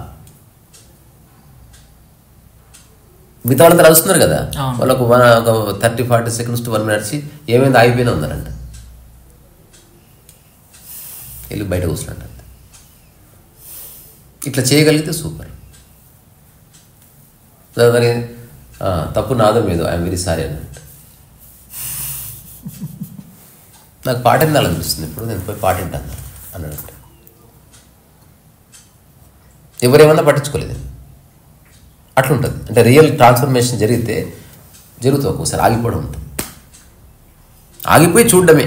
మిగతా వాళ్ళందరూ అరుస్తున్నారు కదా, వాళ్ళకు ఒక 30-40 seconds to 1 minute ఏమైంది ఆగిపోయినా ఉన్నారంట, వెళ్ళి బయట కూర్చున్నట్ట. ఇట్లా చేయగలిగితే సూపర్. మరి తప్పు నాదో మీదో, ఐఎమ్ వెరీ సారీ అన్నట్టు. నాకు పాట వినాలనిపిస్తుంది ఇప్పుడు, నేను పోయి పాట వింటాను అన్నట్టు. ఎవరేమన్నా పట్టించుకోలేదు. అట్లుంటుంది. అంటే రియల్ ట్రాన్స్ఫర్మేషన్ జరుగుతుంది ఒక్కోసారి ఆగిపోవడం ఉంటుంది. ఆగిపోయి చూడడమే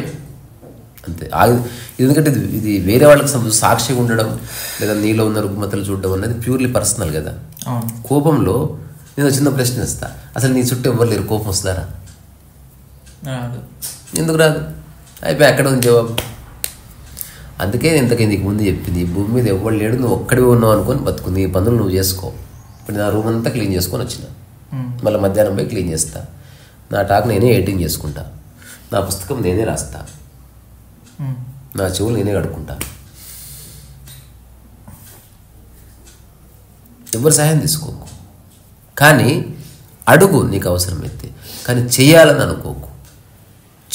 అంతే. ఎందుకంటే ఇది వేరే వాళ్ళకి సాక్షిగా ఉండడం లేదా నీలో ఉన్న రుగ్మతలు చూడడం అనేది ప్యూర్లీ పర్సనల్ కదా. కోపంలో నేను చిన్న ప్రశ్న ఇస్తా, అసలు నీ చుట్టూ ఎవరు లేరు, కోపం వస్తారా? ఎందుకు రాదు? అయిపోయి ఎక్కడ ఉంది జవాబు. అందుకే ఇంతకీ నీకు ముందు చెప్పింది, ఈ భూమి మీద ఎవరు లేడు, నువ్వు ఒక్కడివి ఉన్నావు అనుకొని బతుకు, నీ పనులు నువ్వు చేసుకో. ఇప్పుడు నా రూమ్ అంతా క్లీన్ చేసుకొని వచ్చిన, మళ్ళీ మధ్యాహ్నం పోయి క్లీన్ చేస్తా, నా టాక్ నేనే ఎడిటింగ్ చేసుకుంటా, నా పుస్తకం నేనే రాస్తా, నా చెవులు నేనే కడుక్కుంటా. ఎవరు సహాయం తీసుకోకు, కానీ అడుగు నీకు అవసరమైతే, కానీ చెయ్యాలని అనుకోకు.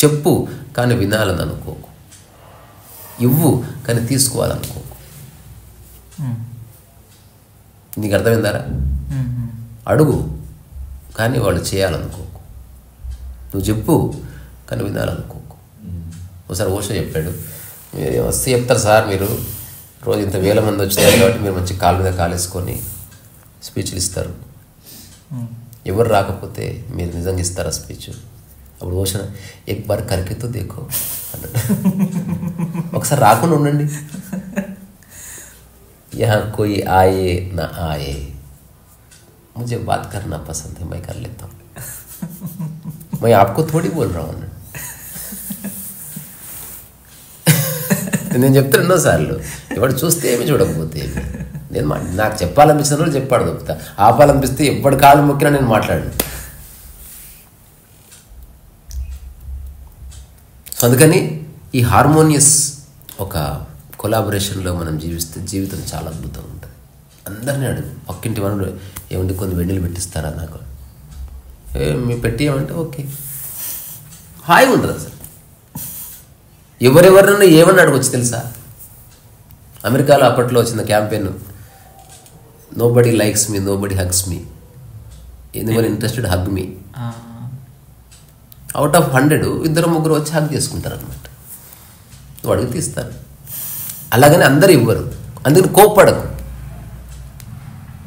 చెప్పు కానీ వినాలని అనుకోకు. ఇవ్వు కానీ తీసుకోవాలనుకోకు. నీకు అర్థమైందారా? అడుగు కానీ వాళ్ళు చేయాలనుకోకు. నువ్వు చెప్పు కానీ వినాలనుకోకు. ఒకసారి ఓషో చెప్పాడు, మీరు వస్తే చెప్తారు సార్, మీరు రోజు ఇంత వేల మంది వచ్చినారు కాబట్టి మీరు మంచి కాలు మీద కాలేసుకొని స్పీచ్లు ఇస్తారు, ఎవరు రాకపోతే మీరు నిజంగా ఇస్తారా స్పీచ్? అప్పుడు ఓషో ఎక్ బార్ కరికెతో దేకో అన్నాడు. ఒకసారి రాకుండా ఉండండి. यहाँ कोई आए ना आए, मुझे बात करना पसंद है, मैं कर लेता हूँ, मैं आपको थोड़ी बोल रहा हूँ. నేను చెప్తాను ఎన్నోసార్లు, ఎవడు చూస్తే ఏమి చూడకపోతే ఏమి. నేను నాకు చెప్పాలనిపించిన వాళ్ళు చెప్పాడు తప్పుతా, ఆపాలనిపిస్తే ఎప్పటి కాలు మొక్కినా నేను మాట్లాడను. సో అందుకని ఈ హార్మోనియస్ ఒక కొలాబరేషన్లో మనం జీవిస్తే జీవితం చాలా అద్భుతంగా ఉంటుంది. అందరినీ అడుగు, పక్కింటి వాళ్ళు ఏమంటే కొన్ని వెన్నెలు పెట్టిస్తారా నాకు, మీ పెట్టేయమంటే ఓకే, హాయిగా ఉంటుంది అసలు. ఎవరెవరినైనా ఏమన్నా అడగొచ్చు తెలుసా? అమెరికాలో అప్పట్లో వచ్చిన campaign, nobody likes me, nobody hugs me, anyone interested hug me. Out of 100 2 3 వచ్చి హగ్ చేసుకుంటారు అనమాట. నువ్వు అడిగితే ఇస్తారు. అలాగని అందరూ ఇవ్వరు, అందుకని కోప్పడకు.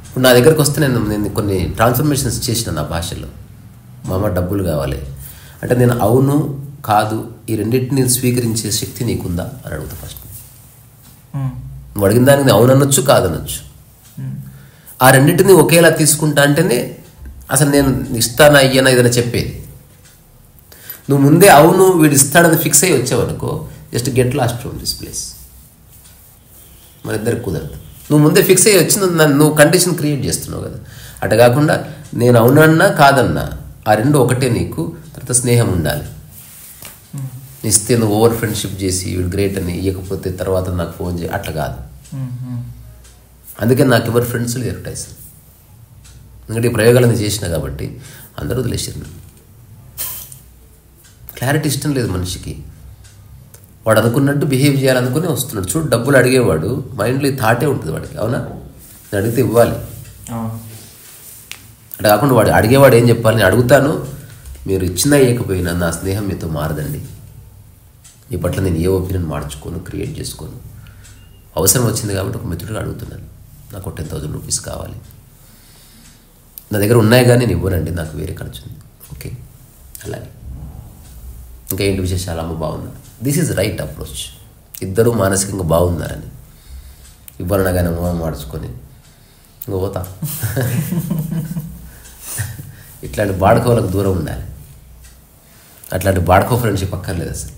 ఇప్పుడు నా దగ్గరకు వస్తే నేను కొన్ని ట్రాన్స్ఫర్మేషన్స్ చేసిన నా భాషలో. మా అమ్మ డబ్బులు కావాలి అంటే నేను అవును కాదు ఈ రెండింటిని స్వీకరించే శక్తి నీకుందా అని అడుగుతా ఫస్ట్. నువ్వు అడిగిన దానికి అవుననొచ్చు కాదనొచ్చు. ఆ రెండింటిని ఒకేలా తీసుకుంటా అంటేనే అసలు నేను ఇస్తానా అయ్యానా ఏదైనా చెప్పేది. నువ్వు ముందే అవును వీడు ఇస్తాడని ఫిక్స్ అయ్యి వచ్చావనుకో, just get lost from this place. మన ఇద్దరికి కుదరదు. నువ్వు ముందే ఫిక్స్ అయ్యి వచ్చింది, నువ్వు కండిషన్ క్రియేట్ చేస్తున్నావు కదా. అటు కాకుండా నేను అవునన్నా కాదన్నా ఆ రెండు ఒకటే. నీకు తర్వాత స్నేహం ఉండాలి. ఇస్తే నువ్వు ఓవర్ ఫ్రెండ్షిప్ చేసి వీడు గ్రేట్ అని, ఇవ్వకపోతే తర్వాత నాకు ఫోన్ చేయి, అట్లా కాదు. అందుకే నాకు ఎవరు ఫ్రెండ్స్ లేరు టైసన్. ఎందుకంటే ఈ ప్రయోగాలను చేసిన కాబట్టి అందరూ వదిలేసారు. క్లారిటీ ఇష్టం లేదు మనిషికి. వాడు అనుకున్నట్టు బిహేవ్ చేయాలనుకుని వస్తున్నాడు. చూడు, డబ్బులు అడిగేవాడు మైండ్లో ఈ థాటే ఉంటుంది వాడికి, అవునా? నేను అడిగితే ఇవ్వాలి. అట్లా కాకుండా వాడు అడిగేవాడు ఏం చెప్పాలి, నేను అడుగుతాను, మీరు ఇచ్చినా ఇవ్వకపోయినా నా స్నేహం మీతో మారదండి. ఈ పట్ల నేను ఏ ఒపీనియన్ మార్చుకోను, క్రియేట్ చేసుకోను. అవసరం వచ్చింది కాబట్టి ఒక మిత్రుడిగా అడుగుతున్నాను, నాకు 10,000 రూపీస్ కావాలి, నా దగ్గర ఉన్నాయి కానీ నేను ఇవ్వనండి, నాకు వేరే ఖర్చు ఉంది. ఓకే, అలాగే. ఇంకా ఏంటి విశేషాలు? అమ్మ బాగున్నారు. This is right approach. ఇద్దరూ మానసికంగా బాగున్నారని. ఇవ్వనగానే మొహం మార్చుకొని ఇంకా పోతా. ఇట్లాంటి బాడుకోవాలకు దూరం ఉండాలి. అట్లాంటి బాడుకో ఫ్రెండ్షిప్ అక్కర్లేదు అసలు.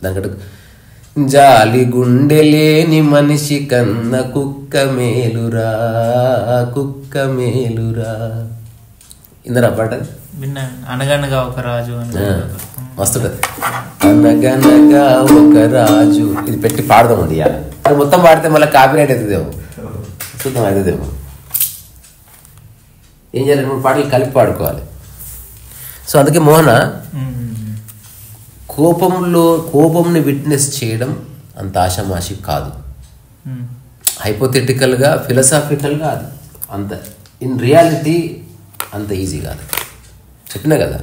దానికంటే జాలి గుండెలేని మనిషి కన్న కుక్క మేలురా, కుక్క మేలురా. ఇందరా పాట అనగనగా ఒక రాజు మస్తు కదా. అనగనగా ఒక రాజు, ఇది పెట్టి పాడదాం. అది అది మొత్తం పాడితే మళ్ళీ కాపీరైట్ అవుతుందేమో, చూద్దాం అవుతుందేమో. ఏం చేయాలి, 2 పాటలు కలిపి పాడుకోవాలి. సో అందుకే మోహన, కోపంని విట్నెస్ చేయడం అంత ఆషామాషి కాదు. హైపోథెటికల్గా, ఫిలసాఫికల్గా అది అంత, ఇన్ రియాలిటీ అంత ఈజీ కాదు. చెప్పినా కదా,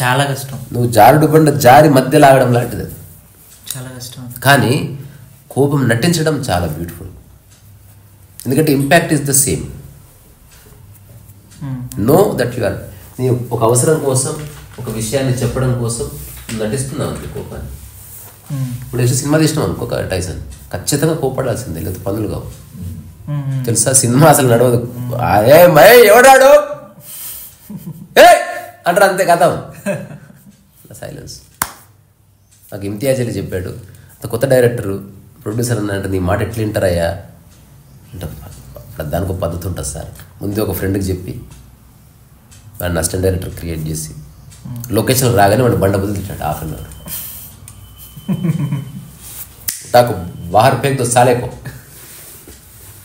చాలా కష్టం. నువ్వు జారుడు బండ జారి మధ్య లాగడం లాంటిది, చాలా కష్టం. కానీ కోపం నటించడం చాలా బ్యూటిఫుల్. ఎందుకంటే impact is the same. Know that you are, నీ ఒక అవసరం కోసం ఒక విషయాన్ని చెప్పడం కోసం నటిస్తున్నావు అంతే కోపాన్ని. ఇప్పుడు ఏదో సినిమా తీసినాం అనుకో టైసన్, ఖచ్చితంగా కోపడాల్సిందే, లేదా పనులు కావు. తెలుసా సినిమా అసలు నడవదు. ఎవడాడు అంటారు అంతే కథ. సైలెన్స్. నాకు ఇమ్తియాజ్ అలీ చెప్పాడు, కొత్త డైరెక్టరు ప్రొడ్యూసర్ అంటే నీ మాట ఎట్లా వింటారయ్యా అంటే, దానికి ఒక పద్ధతి ఉంటుంది సార్. ముందే ఒక ఫ్రెండ్కి చెప్పి వాడిని అసిస్టెంట్ డైరెక్టర్ క్రియేట్ చేసి లొకేషన్ రాగానే వాడు బండ బదులు తిట్టాడు హాఫ్ అన్ అవర్. ताको बाहर फेंक दो साले को,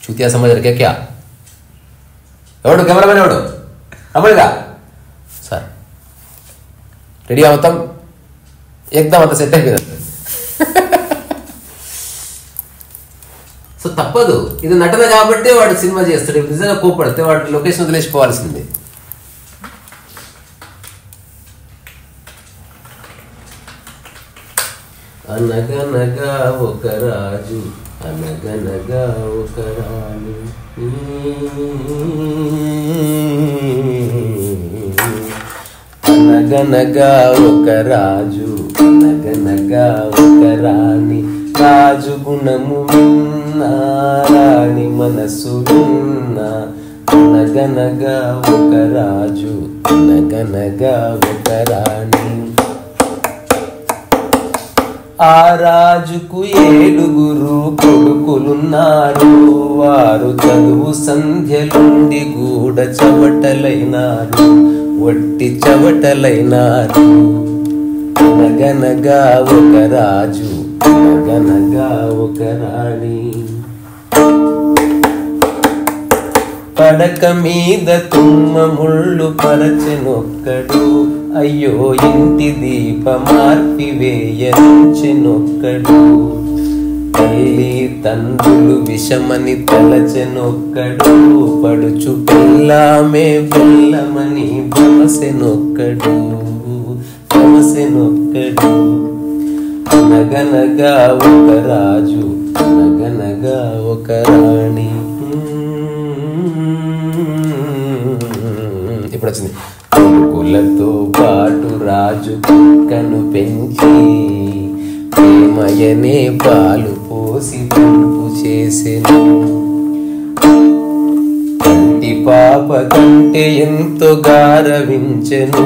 चूतिया समझ रखे क्या? ఎవడు కెమెరామెన్ ఎవడు అమ్మడిగా సార్ రెడీ అవుతాం ఏకదం అంత సెట్ అయిపోయింది. సో తప్పదు, ఇది నటన కాబట్టి వాడు సినిమా చేస్తాడు. నిజంగా కోపడితే వాడు లొకేషన్ వదిలేసిపోవాల్సిందే. అనగనగా ఒక రాజు, అనగనగా ఒక రాణి, అనగనగా ఒక రాజు, అనగనగా ఒక రాణి, రాజు గుణము విన్నా రాణి మనసు విన్నా. అనగనగా ఒక రాజు, అనగనగా ఒక రాణి. ఆ రాజుకు 7 కొడుకులున్నారు, వారు చదువు సంధ్యలుండి గూడ చవటలైనారు, వట్టి చవటలైనారు. అనగనగా ఒక రాజు, అనగనగా ఒక రాణి. పడక మీద తుమ్మ ముళ్ళు పరచెనొక్కడు, అయ్యో ఇంటి దీప మార్పివేయనొక్కడు. తల్లి తండ్రులు విషమని తలచెనొక్కడు, పడుచు పిల్లామే బెల్లమని భ్రమసెనొక్కడు, భ్రమసెనొక్కడు. అనగనగా ఒక రాజు, అనగనగా ఒక రాణి. ఇప్పుడు వచ్చింది. కొడుకులతో పాటు రాజు కుక్కను పెంచి, ప్రేమయనే పాలు పోసి పెంపు చేసెను. కంటి పాప కంటే ఎంతో గారవించెను,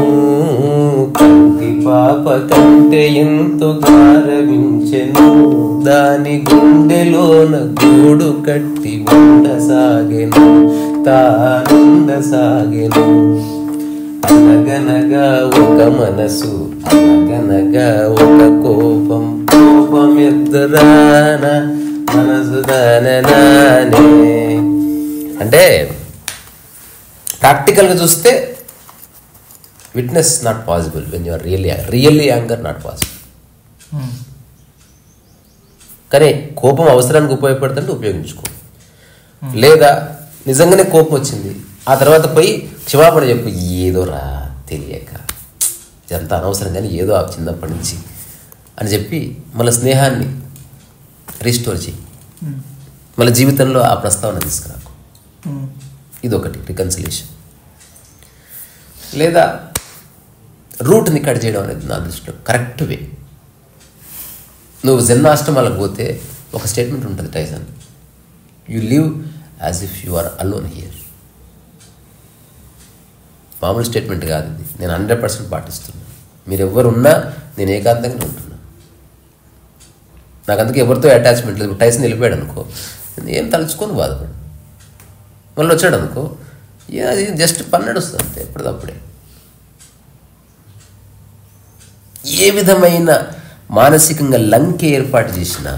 కంటి పాప కంటే ఎంతో గారవించెను. దాని గుండెలోన గూడు కట్టి ఉండసాగెను, తానుండసాగెను. అనగనగా ఒక మనసు, అనగనగా ఒక కోపం, కోపం ఎద్దురాన మనసు దాననానే. అంటే ప్రాక్టికల్గా చూస్తే witness not possible when you are really anger, not possible. కానీ కోపం అవసరానికి ఉపయోగపడుతుంటే ఉపయోగించుకో. లేదా నిజంగానే కోపం వచ్చింది, ఆ తర్వాత పోయి క్షమాపణ చెప్పు, ఏదో రా తెలియక ఇదంతా అనవసరం కానీ ఏదో ఆ చిన్నప్పటి నుంచి అని చెప్పి మళ్ళీ స్నేహాన్ని రీస్టోర్ చేయి. మళ్ళీ జీవితంలో ఆ ప్రస్తావన తీసుకురాకు. ఇదొకటి రికన్సిలేషన్. లేదా రూట్ని కట్ చేయడం అనేది నా దృష్టిలో కరెక్ట్ వే. నువ్వు జన్మాష్టమాలకు పోతే ఒక స్టేట్మెంట్ ఉంటుంది Tyson, you live as if you are alone here. మామూలు స్టేట్మెంట్ కాదు ఇది, నేను 100% పాటిస్తున్నాను. మీరు ఎవరున్నా నేను ఏకాంతంగా ఉంటున్నాను. నాకు అందుకే ఎవరితో అటాచ్మెంట్ లేదు. టైసన్ వెళ్ళిపోయాడు అనుకో, ఏం తలుచుకొని బాధపడు. మళ్ళీ వచ్చాడు అనుకో, అది జస్ట్ పని నడుస్తుంది అంతే, ఎప్పటికప్పుడే. ఏ విధమైన మానసికంగా లంకె ఏర్పాటు చేసినా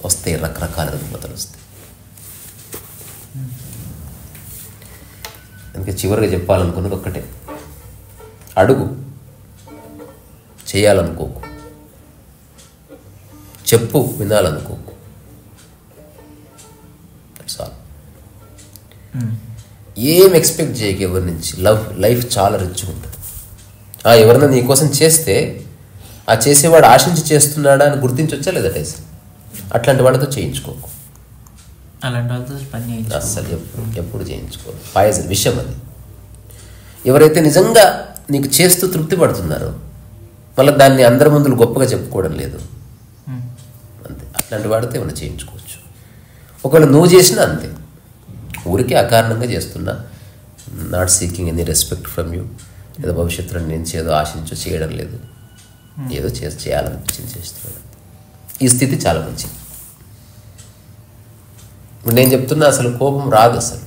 వస్తాయి, రకరకాల రుగ్మతలు వస్తాయి. అందుకే చివరిగా చెప్పాలనుకున్నది ఒక్కటే, అడుగు, చేయాలనుకోకు, చెప్పు, వినాలనుకోకు. That's all. ఏం ఎక్స్పెక్ట్ చేయకు ఎవరి నుంచి. లైఫ్ చాలా రిచ్గా ఉంటుంది. ఎవరైనా నీకోసం చేస్తే ఆ చేసేవాడు ఆశించి చేస్తున్నాడా అని గుర్తించవచ్చా లేదా టైసన్? అట్లాంటి వాడితో చేయించుకోకు. అలాంటి వాళ్ళతో పని చేయించు. అస్సలు ఎప్పుడు చేయించుకోరు. పాయిజన్ విషయం అది. ఎవరైతే నిజంగా నీకు చేస్తూ తృప్తి పడుతున్నారో మళ్ళీ దాన్ని అందరి ముందు గొప్పగా చెప్పుకోవడం లేదు అంతే. అట్లాంటి వాడితే ఏమైనా చేయించుకోవచ్చు. ఒకవేళ నువ్వు చేసినా అంతే, ఊరికే అకారణంగా చేస్తున్నా, not seeking any respect from you, ఏదో భవిష్యత్తులో నుంచి ఏదో ఆశించో చేయడం లేదు, ఏదో చేయాలనిపించింది చేస్తున్నాడు. ఈ స్థితి చాలా మంచిది. ఇప్పుడు నేను చెప్తున్నా అసలు కోపం రాదు, అసలు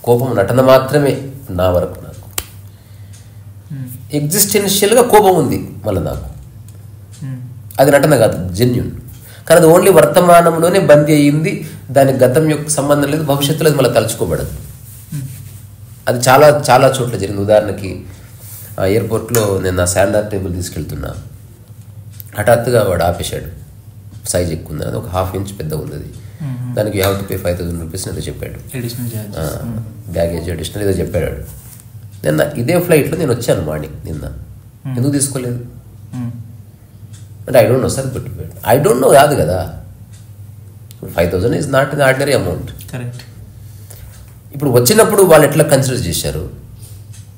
కోపం నటన మాత్రమే నా వరకు. నాకు ఎగ్జిస్టెన్షియల్గా కోపం ఉంది మళ్ళీ నాకు, అది నటన కాదు, జెన్యూన్. కానీ అది ఓన్లీ వర్తమానంలోనే బందీ అయ్యింది, దానికి గతం యొక్క సంబంధం లేదు, భవిష్యత్తులో అది మళ్ళీ తలుచుకోబడదు. అది చాలా చాలా చోట్ల జరిగింది. ఉదాహరణకి ఎయిర్పోర్ట్లో నేను నా శాండార్ టేబుల్ తీసుకెళ్తున్నా, హఠాత్తుగా వాడు ఆపేశాడు. సైజ్ ఎక్కువ ఉంది, అది ఒక 1/2 ఇంచ్ పెద్దగా ఉంది, అది దానికి you have to pay 5,000 rupees ఏదో చెప్పాడు, బ్యాగేజ్ అడిషనల్ ఏదో చెప్పాడు. నిన్న ఇదే ఫ్లైట్లో నేను వచ్చాను మార్నింగ్, నిన్న ఎందుకు తీసుకోలేదు అంటే ఐ డోంట్ నో సార్ పెట్టిపోయాడు. ఐ డోంట్ నో కాదు కదా, 5,000 is not in ordinary amount. Correct. ఇప్పుడు వచ్చినప్పుడు వాళ్ళు ఎట్లా కన్సిడర్ చేశారు,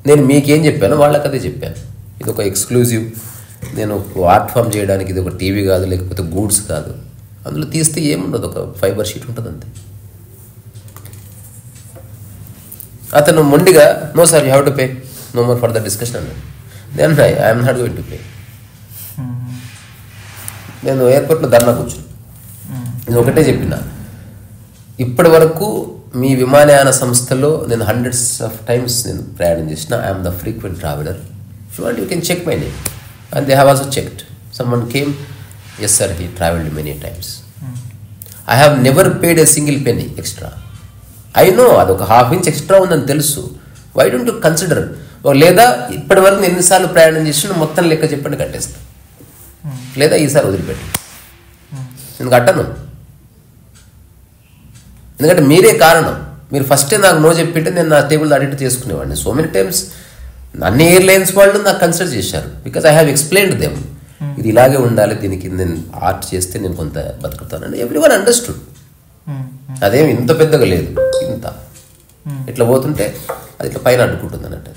నేను మీకేం చెప్పాను వాళ్ళకి అదే చెప్పాను. ఇది ఒక ఎక్స్క్లూజివ్, నేను ఆర్ట్ ఫామ్ చేయడానికి ఇది ఒక టీవీ కాదు, లేకపోతే గూడ్స్ కాదు. అందులో తీస్తే ఏముండదు, ఒక ఫైబర్ షీట్ ఉంటుంది అంతే. అతను మొండిగా no sir you have to pay, no more for the discussion అన్నాడు. Then I'm not going to pay. నేను ఎయిర్పోర్ట్లో ధర్నా కూర్చుని నేను ఒకటే చెప్పిన, ఇప్పటి వరకు మీ విమానయాన సంస్థలో నేను 100s of times నేను ప్రయాణం చేసిన. I'm the frequent traveller. If you want you can check my name. And they have also checked. Someone came, yes sir he travelled many times. I have never paid a single penny extra. I know అది ఒక 1/2 inch extra ఉందని తెలుసు. Why don't you consider? లేదా ఇప్పటి వరకు నేను ఎన్నిసార్లు ప్రయాణం చేసినా మొత్తం లెక్క చెప్పండి కట్టేస్తాను, లేదా ఈసారి వదిలిపెట్టు, నేను కట్టను. ఎందుకంటే మీరే కారణం. మీరు ఫస్టే నాకు నో చెప్పింటే నేను నా టేబుల్ అడిట్ చేసుకునేవాడిని. సో మెనీ టైమ్స్ అన్ని ఎయిర్లైన్స్ వాళ్ళు నాకు కన్సిడర్ చేశారు, because I have explained them. ఇది ఇలాగే ఉండాలి, దీనికి నేను ఆర్ట్ చేస్తే నేను కొంత బతుకుతానండి. Every one understood. అదేం ఇంత పెద్దగా లేదు, ఇంత ఇట్లా పోతుంటే అది ఇట్లా పైన అడ్డుకుంటుంది అన్నట్టు.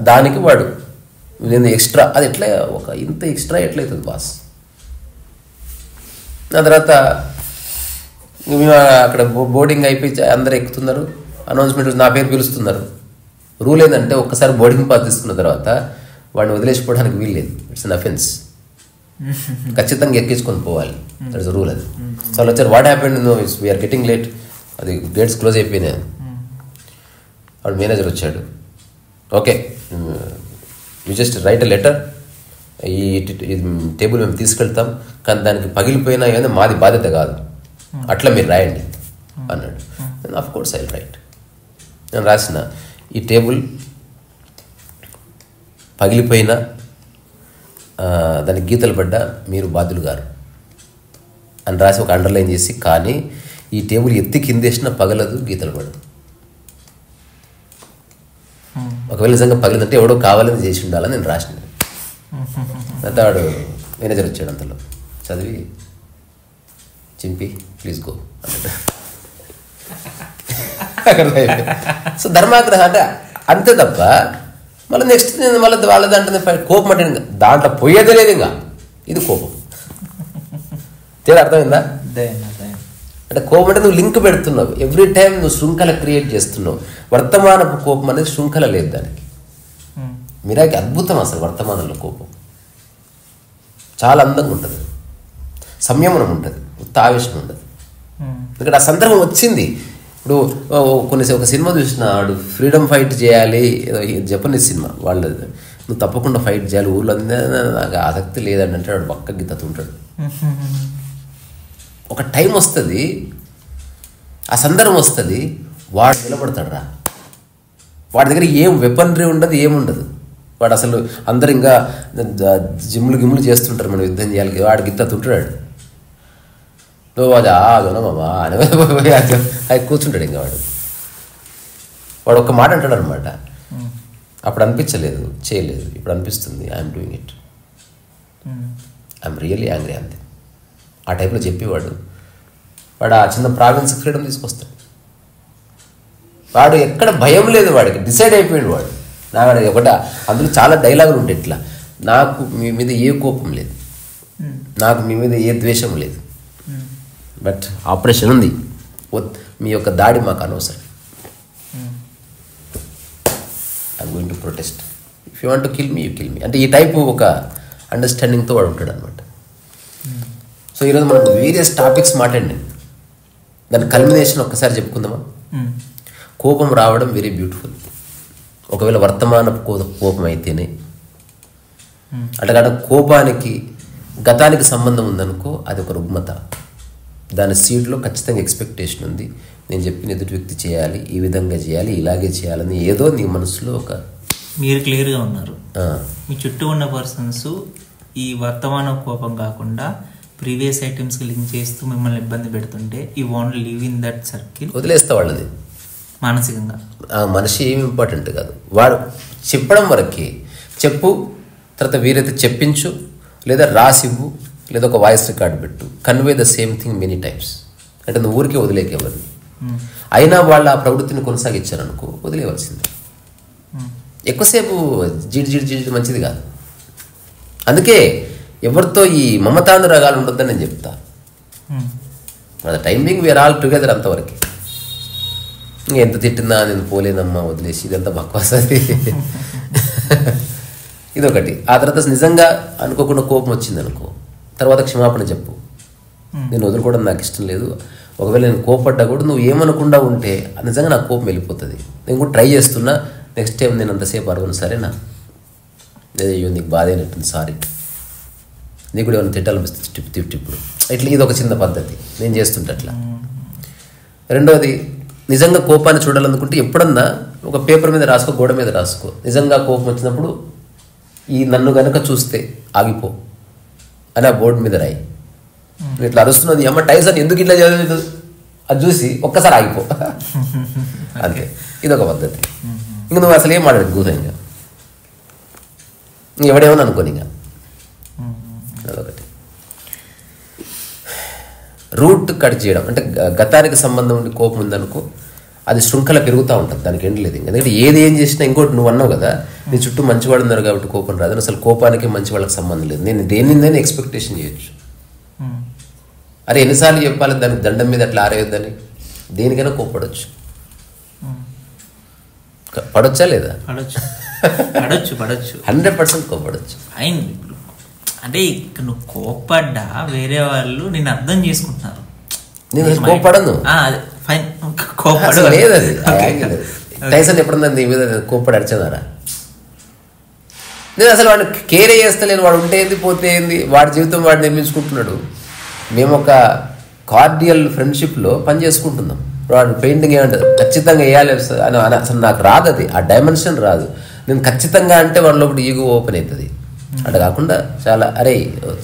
దానికి వాడు నేను ఎక్స్ట్రా, అది ఎట్లా ఒక ఇంత ఎక్స్ట్రా ఎట్లయితుంది బాస్. ఆ తర్వాత అక్కడ బోర్డింగ్ అయిపోయి అందరూ ఎక్కుతున్నారు, అనౌన్స్మెంట్ నా పేరు పిలుస్తున్నారు. రూల్ ఏంటంటే ఒక్కసారి బోర్డింగ్ పాస్ తీసుకున్న తర్వాత వాడిని వదిలేసిపోవడానికి వీల్లేదు. It's an offence. ఖచ్చితంగా ఎక్కించుకొని పోవాలి. దట్స్ రూల్ అది. సో వాళ్ళు వచ్చారు, what happened no it's we're getting late, అది గేట్స్ క్లోజ్ అయిపోయినాయి. వాడు మేనేజర్ వచ్చాడు, okay you just write a letter, ఈ టేబుల్ మేము తీసుకెళ్తాం, కానీ దానికి పగిలిపోయినా ఏమైనా మాది బాధ్యత కాదు, అట్లా మీరు రాయండి అన్నాడు. నేను ఆఫ్ కోర్స్ ఐ రైట్. నేను రాసిన, ఈ టేబుల్ పగిలిపోయినా దానికి గీతలు పడ్డా మీరు బాధ్యులు గారు అని రాసి ఒక అండర్లైన్ చేసి, కానీ ఈ టేబుల్ ఎత్తి కిందేసినా పగలదు, గీతలు పడదు. ఒకవేళ నిజంగా పగిలిందంటే ఎవడో కావాలని చేసి ఉండాలని నేను రాసిన. అంతా వాడు మేనేజర్ వచ్చాడు, అంతలో చదివి చింపి ప్లీజ్ గో అన్నట్టు. సో ధర్మాగ్రహం అంటే అంతే తప్ప మళ్ళీ నెక్స్ట్ నేను మళ్ళీ వాళ్ళ దాంట్లో కోపం అంటే దాంట్లో పోయేదే లేదు. ఇంకా ఇది కోపం. తేడా అర్థమైందా? అంటే కోపం అంటే నువ్వు లింక్ పెడుతున్నావు, ఎవ్రీ టైం నువ్వు శృంఖల క్రియేట్ చేస్తున్నావు. వర్తమానపు కోపం అనేది శృంఖల లేదు దానికి. మీరాకి అద్భుతం అసలు వర్తమానంలో కోపం చాలా అందంగా ఉంటుంది, సంయమనం ఉంటుంది, ఉత్త ఆవేశం ఉండదు. ఎందుకంటే ఆ సందర్భం వచ్చింది. ఇప్పుడు ఒక సినిమా చూసిన, వాడు ఫ్రీడమ్ ఫైట్ చేయాలి, జపనీస్ సినిమా, వాళ్ళు నువ్వు తప్పకుండా ఫైట్ చేయాలి, ఊళ్ళో నాకు ఆసక్తి లేదండి అంటే వాడు పక్క గిత్తుంటాడు. ఒక టైం వస్తుంది, ఆ సందర్భం వస్తుంది, వాడు నిలబడతాడు రా. వాడి దగ్గర ఏం వెపనరీ ఉండదు, ఏముండదు. వాడు అసలు అందరు ఇంకా గిమ్ములు చేస్తుంటారు, మనం యుద్ధం చేయాలి, వాడు గిత్తుంటాడు. నువ్వు అది ఆగనమ్మా అని అది కూర్చుంటాడు. ఇంకా వాడు ఒక్క మాట అంటాడు అనమాట. అప్పుడు అనిపించలేదు, చేయలేదు, ఇప్పుడు అనిపిస్తుంది, I'm doing it, I'm really angry అంతే. ఆ టైప్లో చెప్పేవాడు. వాడు ఆ చిన్న ప్రావిన్స్ ఫ్రీడమ్ తీసుకొస్తాడు. వాడు ఎక్కడ భయం లేదు, వాడికి డిసైడ్ అయిపోయాడు వాడు. నాకు ఒకటి అందులో చాలా డైలాగులు ఉంటాయి. ఇట్లా నాకు మీ మీద ఏ కోపం లేదు, నాకు మీ మీద ఏ ద్వేషం లేదు, బట్ ఆపరేషన్ ఉంది, మీ యొక్క దాడి మాకు అనవసరం. I'm going to protest, if you want to kill me you kill me అంటే ఈ టైపు ఒక అండర్స్టాండింగ్తో వాడు ఉంటాడు అనమాట. సో ఈరోజు మనం వేరియస్ టాపిక్స్ మాట్లాడి దాని కల్మినేషన్ ఒక్కసారి చెప్పుకుందామా. కోపం రావడం వెరీ బ్యూటిఫుల్. ఒకవేళ వర్తమాన కోపం అయితేనే అట్లా కోపానికి గతానికి సంబంధం ఉందనుకో, అది ఒక రుగ్మత. దాని సీడ్లో ఖచ్చితంగా ఎక్స్పెక్టేషన్ ఉంది, నేను చెప్పిన ఎదుటి వ్యక్తి చేయాలి, ఈ విధంగా చేయాలి, ఇలాగే చేయాలని ఏదో నీ మనసులో ఒక. మీరు క్లియర్గా ఉన్నారు, మీ చుట్టూ ఉన్న పర్సన్స్ ఈ వర్తమాన కోపం కాకుండా ప్రీవియస్ ఐటమ్స్కి లింక్ చేస్తూ మిమ్మల్ని ఇబ్బంది పెడుతుంటే you want live in that circle. వదిలేస్తా వాళ్ళని మానసికంగా. ఆ మనిషి ఏమి ఇంపార్టెంట్ కాదు, వాడు చెప్పడం వరకే. చెప్పు, తర్వాత వీరైతే చెప్పించు, లేదా రాసివ్వు, లేదా ఒక వాయిస్ రికార్డ్ పెట్టు. Convey the same thing many times. అంటే నువ్వు ఊరికే వదిలేకేవాడిని. అయినా వాళ్ళు ఆ ప్రవృత్తిని కొనసాగించారనుకో, వదిలేవలసిందే. ఎక్కువసేపు జీడి మంచిది కాదు. అందుకే ఎవరితో ఈ మమతానురాగాలు ఉండొద్దని నేను చెప్తా. మన టైమింగ్ వీఆర్ ఆల్ టుగెదర్ అంతవరకు. ఎంత తిట్టినా నేను పోలేనమ్మా వదిలేసి, ఇదంతా బక్వాస్. అది ఇదొకటి. ఆ తర్వాత నిజంగా అనుకోకుండా కోపం వచ్చింది అనుకో, తర్వాత క్షమాపణ చెప్పు, నేను వదులుకోవడం నాకు ఇష్టం లేదు. ఒకవేళ నేను కోపడ్డా కూడా నువ్వు ఏమనకుండా ఉంటే నిజంగా నాకు కోపం వెళ్ళిపోతుంది. నేను కూడా ట్రై చేస్తున్నా, నెక్స్ట్ టైం నేను అంతసేపు అడగను, సరేనా, అయ్యో నీకు బాధ అయినట్టుంది, సారీ, నీకు కూడా ఏమైనా తిట్టాలనిపిస్తుంది ఇప్పుడు ఇట్లా. ఇది ఒక చిన్న పద్ధతి నేను చేస్తుంటే అట్లా. రెండోది, నిజంగా కోపాన్ని చూడాలనుకుంటే ఎప్పుడన్నా ఒక పేపర్ మీద రాసుకో, గోడ మీద రాసుకో. నిజంగా కోపం వచ్చినప్పుడు ఈ నన్ను కనుక చూస్తే ఆగిపో అని ఆ బోర్డు మీద రాయి. ఇట్లా అరుస్తున్నది అమ్మ టైసన్ ఎందుకు ఇట్లా చదివింది అది చూసి ఒక్కసారి ఆగిపో, అంతే. ఇదొక పద్ధతి. ఇంక నువ్వు అసలు ఏం మాట్లాడదు కూసంగా, ఎవడేమని అనుకోని. ఇంకా అదొకటి. రూట్ కట్ చేయడం అంటే గతానికి సంబంధం ఉండి కోపం ఉందనుకో, అది శృంఖల పెరుగుతూ ఉంటుంది, దానికి ఎండ్ లేదు. ఎందుకంటే ఏం చేసినా, ఇంకోటి నువ్వు అన్నావు కదా, నీ చుట్టూ మంచివాడు ఉన్నారు కాబట్టి కోపం రాదు. అసలు కోపానికి మంచి వాళ్ళకి సంబంధం లేదు. నేను దేనిందని ఎక్స్పెక్టేషన్ చేయొచ్చు. అరే ఎన్నిసార్లు చెప్పాలి దానికి దండం మీద అట్లా ఆరేయొద్దని. దేనికైనా కోపడవచ్చు. పడొచ్చా లేదా? పడొచ్చు 100% కోపడచ్చు. అంటే నువ్వు కోపడ్డా వేరే వాళ్ళు నేను అర్థం చేసుకుంటున్నారు. నేను కోపడను, లేదు అది టైసన్ ఎప్పుడన్నా నీ మీద కోపడి అడిచారా? నేను అసలు వాడిని కేరే చేస్తలేను. వాడు ఉంటే ఏంది పోతే ఏంది, వాడి జీవితం వాడు నిర్మించుకుంటున్నాడు. మేము ఒక కార్డియల్ ఫ్రెండ్షిప్లో పని చేసుకుంటున్నాం. వాడు పెయింటింగ్ ఏమంటారు ఖచ్చితంగా వేయాలి అని అసలు నాకు రాదు, అది ఆ డైమెన్షన్ రాదు. నేను ఖచ్చితంగా అంటే వాళ్ళ లోపల ఈగో ఓపెన్ అవుతుంది. అట్లా కాకుండా చాలా, అరే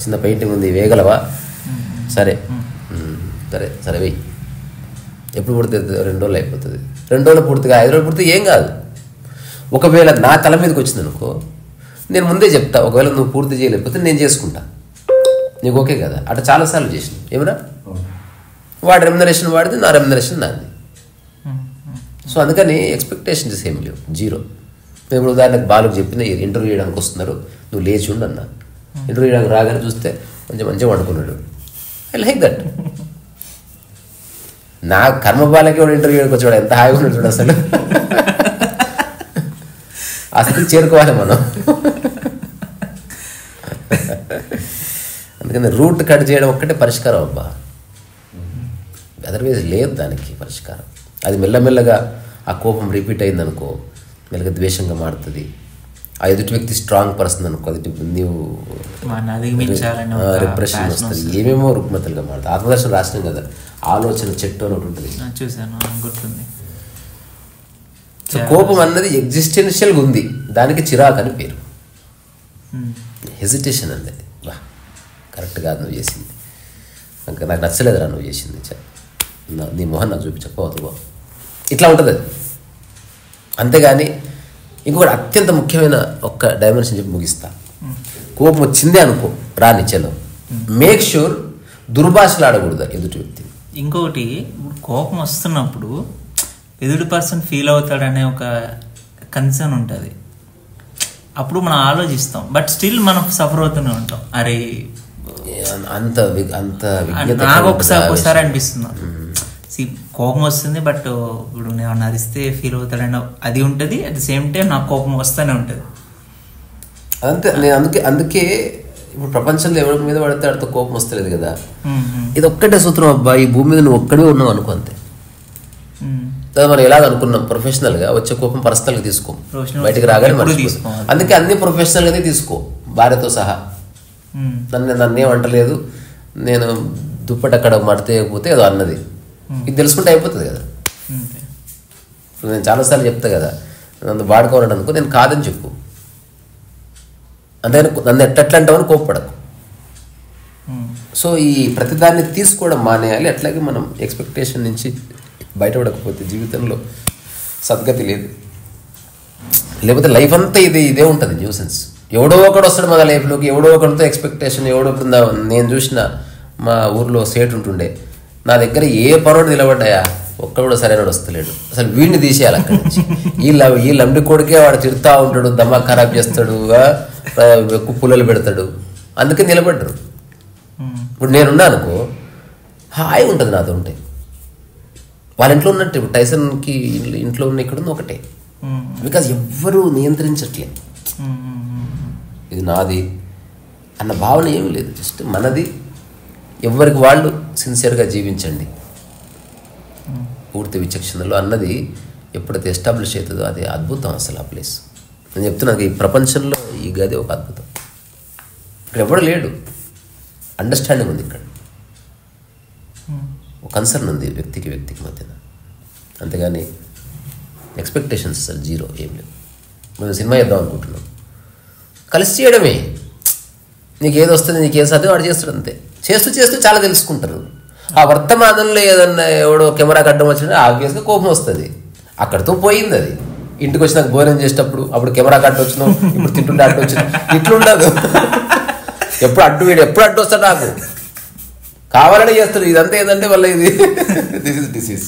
చిన్న పెయింటింగ్ ఉంది వేయగలవా, సరే సరే వెయ్యి. ఎప్పుడు పుడుతుంది? 2 రోజులు అయిపోతుంది. 2 రోజులు పూర్తిగా 5 రోజులు పూర్తి ఏం కాదు. ఒకవేళ నా తల మీదకి వచ్చింది అనుకో, నేను ముందే చెప్తా, ఒకవేళ నువ్వు పూర్తి చేయలేకపోతే నేను చేసుకుంటా, నీకు ఓకే కదా. అట్లా చాలాసార్లు చేసిన. ఏమన్నా వాడి రెమ్యునరేషన్ వాడిది, నా రెమ్యునరేషన్ నాది. సో అందుకని ఎక్స్పెక్టేషన్స్ ఏమి లేవు, 0. ఇప్పుడు ఉదాహరణకు బాలుకు చెప్పిన ఇంటర్వ్యూ చేయడానికి వస్తున్నారు, నువ్వు లేచి ఉండు అన్నా. ఇంటర్వ్యూ చేయడానికి రాగానే చూస్తే మంచిగా వండుకున్నాడు. I like that. నా కర్మబాలకి వాడు ఇంటర్వ్యూ చేయడానికి వచ్చాడు, ఎంత హాయిగా ఉన్నాడు చూడు. అసలు ఆ స్థితికి చేరుకోవాలి మనం. అందుకని రూట్ కట్ చేయడం ఒక్కటే పరిష్కారం అబ్బా, అదర్వైజ్ లేదు దానికి పరిష్కారం. అది మెల్లమెల్లగా ఆ కోపం రిపీట్ అయిందనుకో, మెల్లగా ద్వేషంగా మారుతుంది. ఆ ఎదుటి వ్యక్తి స్ట్రాంగ్ పర్సన్ అనుకో, అది నీవు రిప్రెషన్ వస్తుంది, ఏమేమో రుగ్మతలుగా మారుతుంది. ఆత్మదర్శనం రాసినాం కదా, ఆలోచన చెట్టు అని ఒకటి ఉంటుంది. సో కోపం అన్నది ఎగ్జిస్టెన్షియల్గా ఉంది, దానికి చిరాకు అని పేరు. హెజిటేషన్ అన్నది వా కరెక్ట్ కాదు నువ్వు చేసింది, నాకు నచ్చలేదురా నువ్వు చేసింది, నీ మొహన్ నాకు చూపించకపోవద్దు, ఇట్లా ఉంటుంది అది. అంతేగాని ఇంకొకటి అత్యంత ముఖ్యమైన ఒక్క డైమెన్షన్ చెప్పి ముగిస్తా. కోపం వచ్చిందే అనుకో, రానిచ్చలో మేక్ షూర్ దుర్భాషలు ఆడకూడదు ఎదుటి వ్యక్తి. ఇంకొకటి ఇప్పుడు కోపం వస్తున్నప్పుడు ఎదుటి పర్సన్ ఫీల్ అవుతాడనే ఒక కన్సర్న్ ఉంటుంది. అప్పుడు మనం ఆలోచిస్తాం, బట్ స్టిల్ మనం సఫర్ అవుతూనే ఉంటాం. అరే అంత నాకు ఒకసారి అనిపిస్తుంది, కోపం వస్తుంది బట్ ఇప్పుడు నేను అరిస్తే ఫీల్ అవుతాడని అది ఉంటుంది. అట్ ది సేమ్ టైం నాకు కోపం వస్తూనే ఉంటుంది. అంతే. నేను అందుకే ఇప్పుడు ప్రపంచంలో ఎవరి మీద పడితే ఆడితో కోపం వస్తలేదు కదా. ఇది ఒక్కటే సూత్రం అబ్బా, ఈ భూమి మీద నువ్వు ఒక్కడే ఉన్నావు అనుకో అంతే. మనం ఎలాగ అనుకున్నాం, ప్రొఫెషనల్గా వచ్చే కోపం పర్సనల్గా తీసుకో, బయటకు రాగానే మర్చిపో. అందుకే అన్ని ప్రొఫెషనల్గానే తీసుకో, భార్యతో సహా. నన్నేం అంటలేదు, నేను దుప్పటి అక్కడ మడతేయకపోతే ఏదో అన్నది, ఇది తెలుసుకుంటే అయిపోతుంది కదా. నేను చాలాసార్లు చెప్తా కదా, నన్ను వాడుకోవాలని అనుకో, నేను కాదని చెప్పు. అంటే నన్ను ఎట్లా అంటామని కోప్పడకు. సో ఈ ప్రతిదాన్ని తీసుకోవడం మానేయాలి. అట్లాగే మనం ఎక్స్పెక్టేషన్ నుంచి బయటపడకపోతే జీవితంలో సద్గతి లేదు. లేకపోతే లైఫ్ అంతా ఇదే ఉంటుంది, న్యూసెన్స్. ఎవడో ఒకడు వస్తాడు మన లైఫ్లోకి, ఎవడో ఒకరితో ఎక్స్పెక్టేషన్. ఎవడో నేను చూసిన మా ఊర్లో సేట్ ఉంటుండే, నా దగ్గర ఏ పరోడు నిలబడ్డాయా ఒక్కడు సరైన వస్తలేడు, అసలు వీడిని తీసేయాలి అక్కడి నుంచి. ఈ లంబడి కొడుకే వాడు తిడతా ఉంటాడు, దమ్మా ఖరాబ్ చేస్తాడు, ఎక్కువ పుల్లలు పెడతాడు, అందుకే నిలబడ్డరు. ఇప్పుడు నేనున్నా అనుకో, హాయి ఉంటుంది నాతో ఉంటే. వాళ్ళ ఇంట్లో ఉన్నట్టు ఇప్పుడు టైసన్కి ఇంట్లో ఉన్న ఇక్కడ ఉన్న ఒకటే, బికాజ్ ఎవ్వరూ నియంత్రించట్లే. ఇది నాది అన్న భావన ఏమీ లేదు, జస్ట్ మనది. ఎవరికి వాళ్ళు సిన్సియర్గా జీవించండి పూర్తి విచక్షణలో అన్నది ఎప్పుడైతే ఎస్టాబ్లిష్ అవుతుందో అది అద్భుతం. అసలు ఆ ప్లేస్ నేను చెప్తున్నాను, ఈ ప్రపంచంలో ఈ గది ఒక అద్భుతం. ఇక్కడ ఎవడు లేడు, అండర్స్టాండింగ్ ఉంది ఇక్కడ, ఒక కన్సర్న్ ఉంది వ్యక్తికి మధ్యన. అంతేగాని ఎక్స్పెక్టేషన్స్ అసలు జీరో, ఏం లేవు. మేము సినిమా చేద్దాం అనుకుంటున్నాం, కలిసి చేయడమే. నీకు ఏది వస్తుంది, నీకు ఏది సాధ్యం వాడు చేస్తాడు, అంతే. చేస్తూ చాలా తెలుసుకుంటారు. ఆ వర్తమానంలో ఏదన్నా ఎవడో కెమెరా కట్టడం వచ్చినా ఆబ్వియస్గా కోపం వస్తుంది, అక్కడితో పోయింది అది. ఇంటికి వచ్చి నాకు భోజనం చేసేటప్పుడు అప్పుడు కెమెరా కట్ట వచ్చినావు, ఇప్పుడు తింటుంటే అడ్డు వచ్చినా, ఇట్లుండదు. ఎప్పుడు అడ్డు వస్తాడు, నాకు కావాలనే చేస్తాడు. ఇదంతా ఏంటంటే వల్ల ఇది దిస్ ఇస్ డిసీజ్.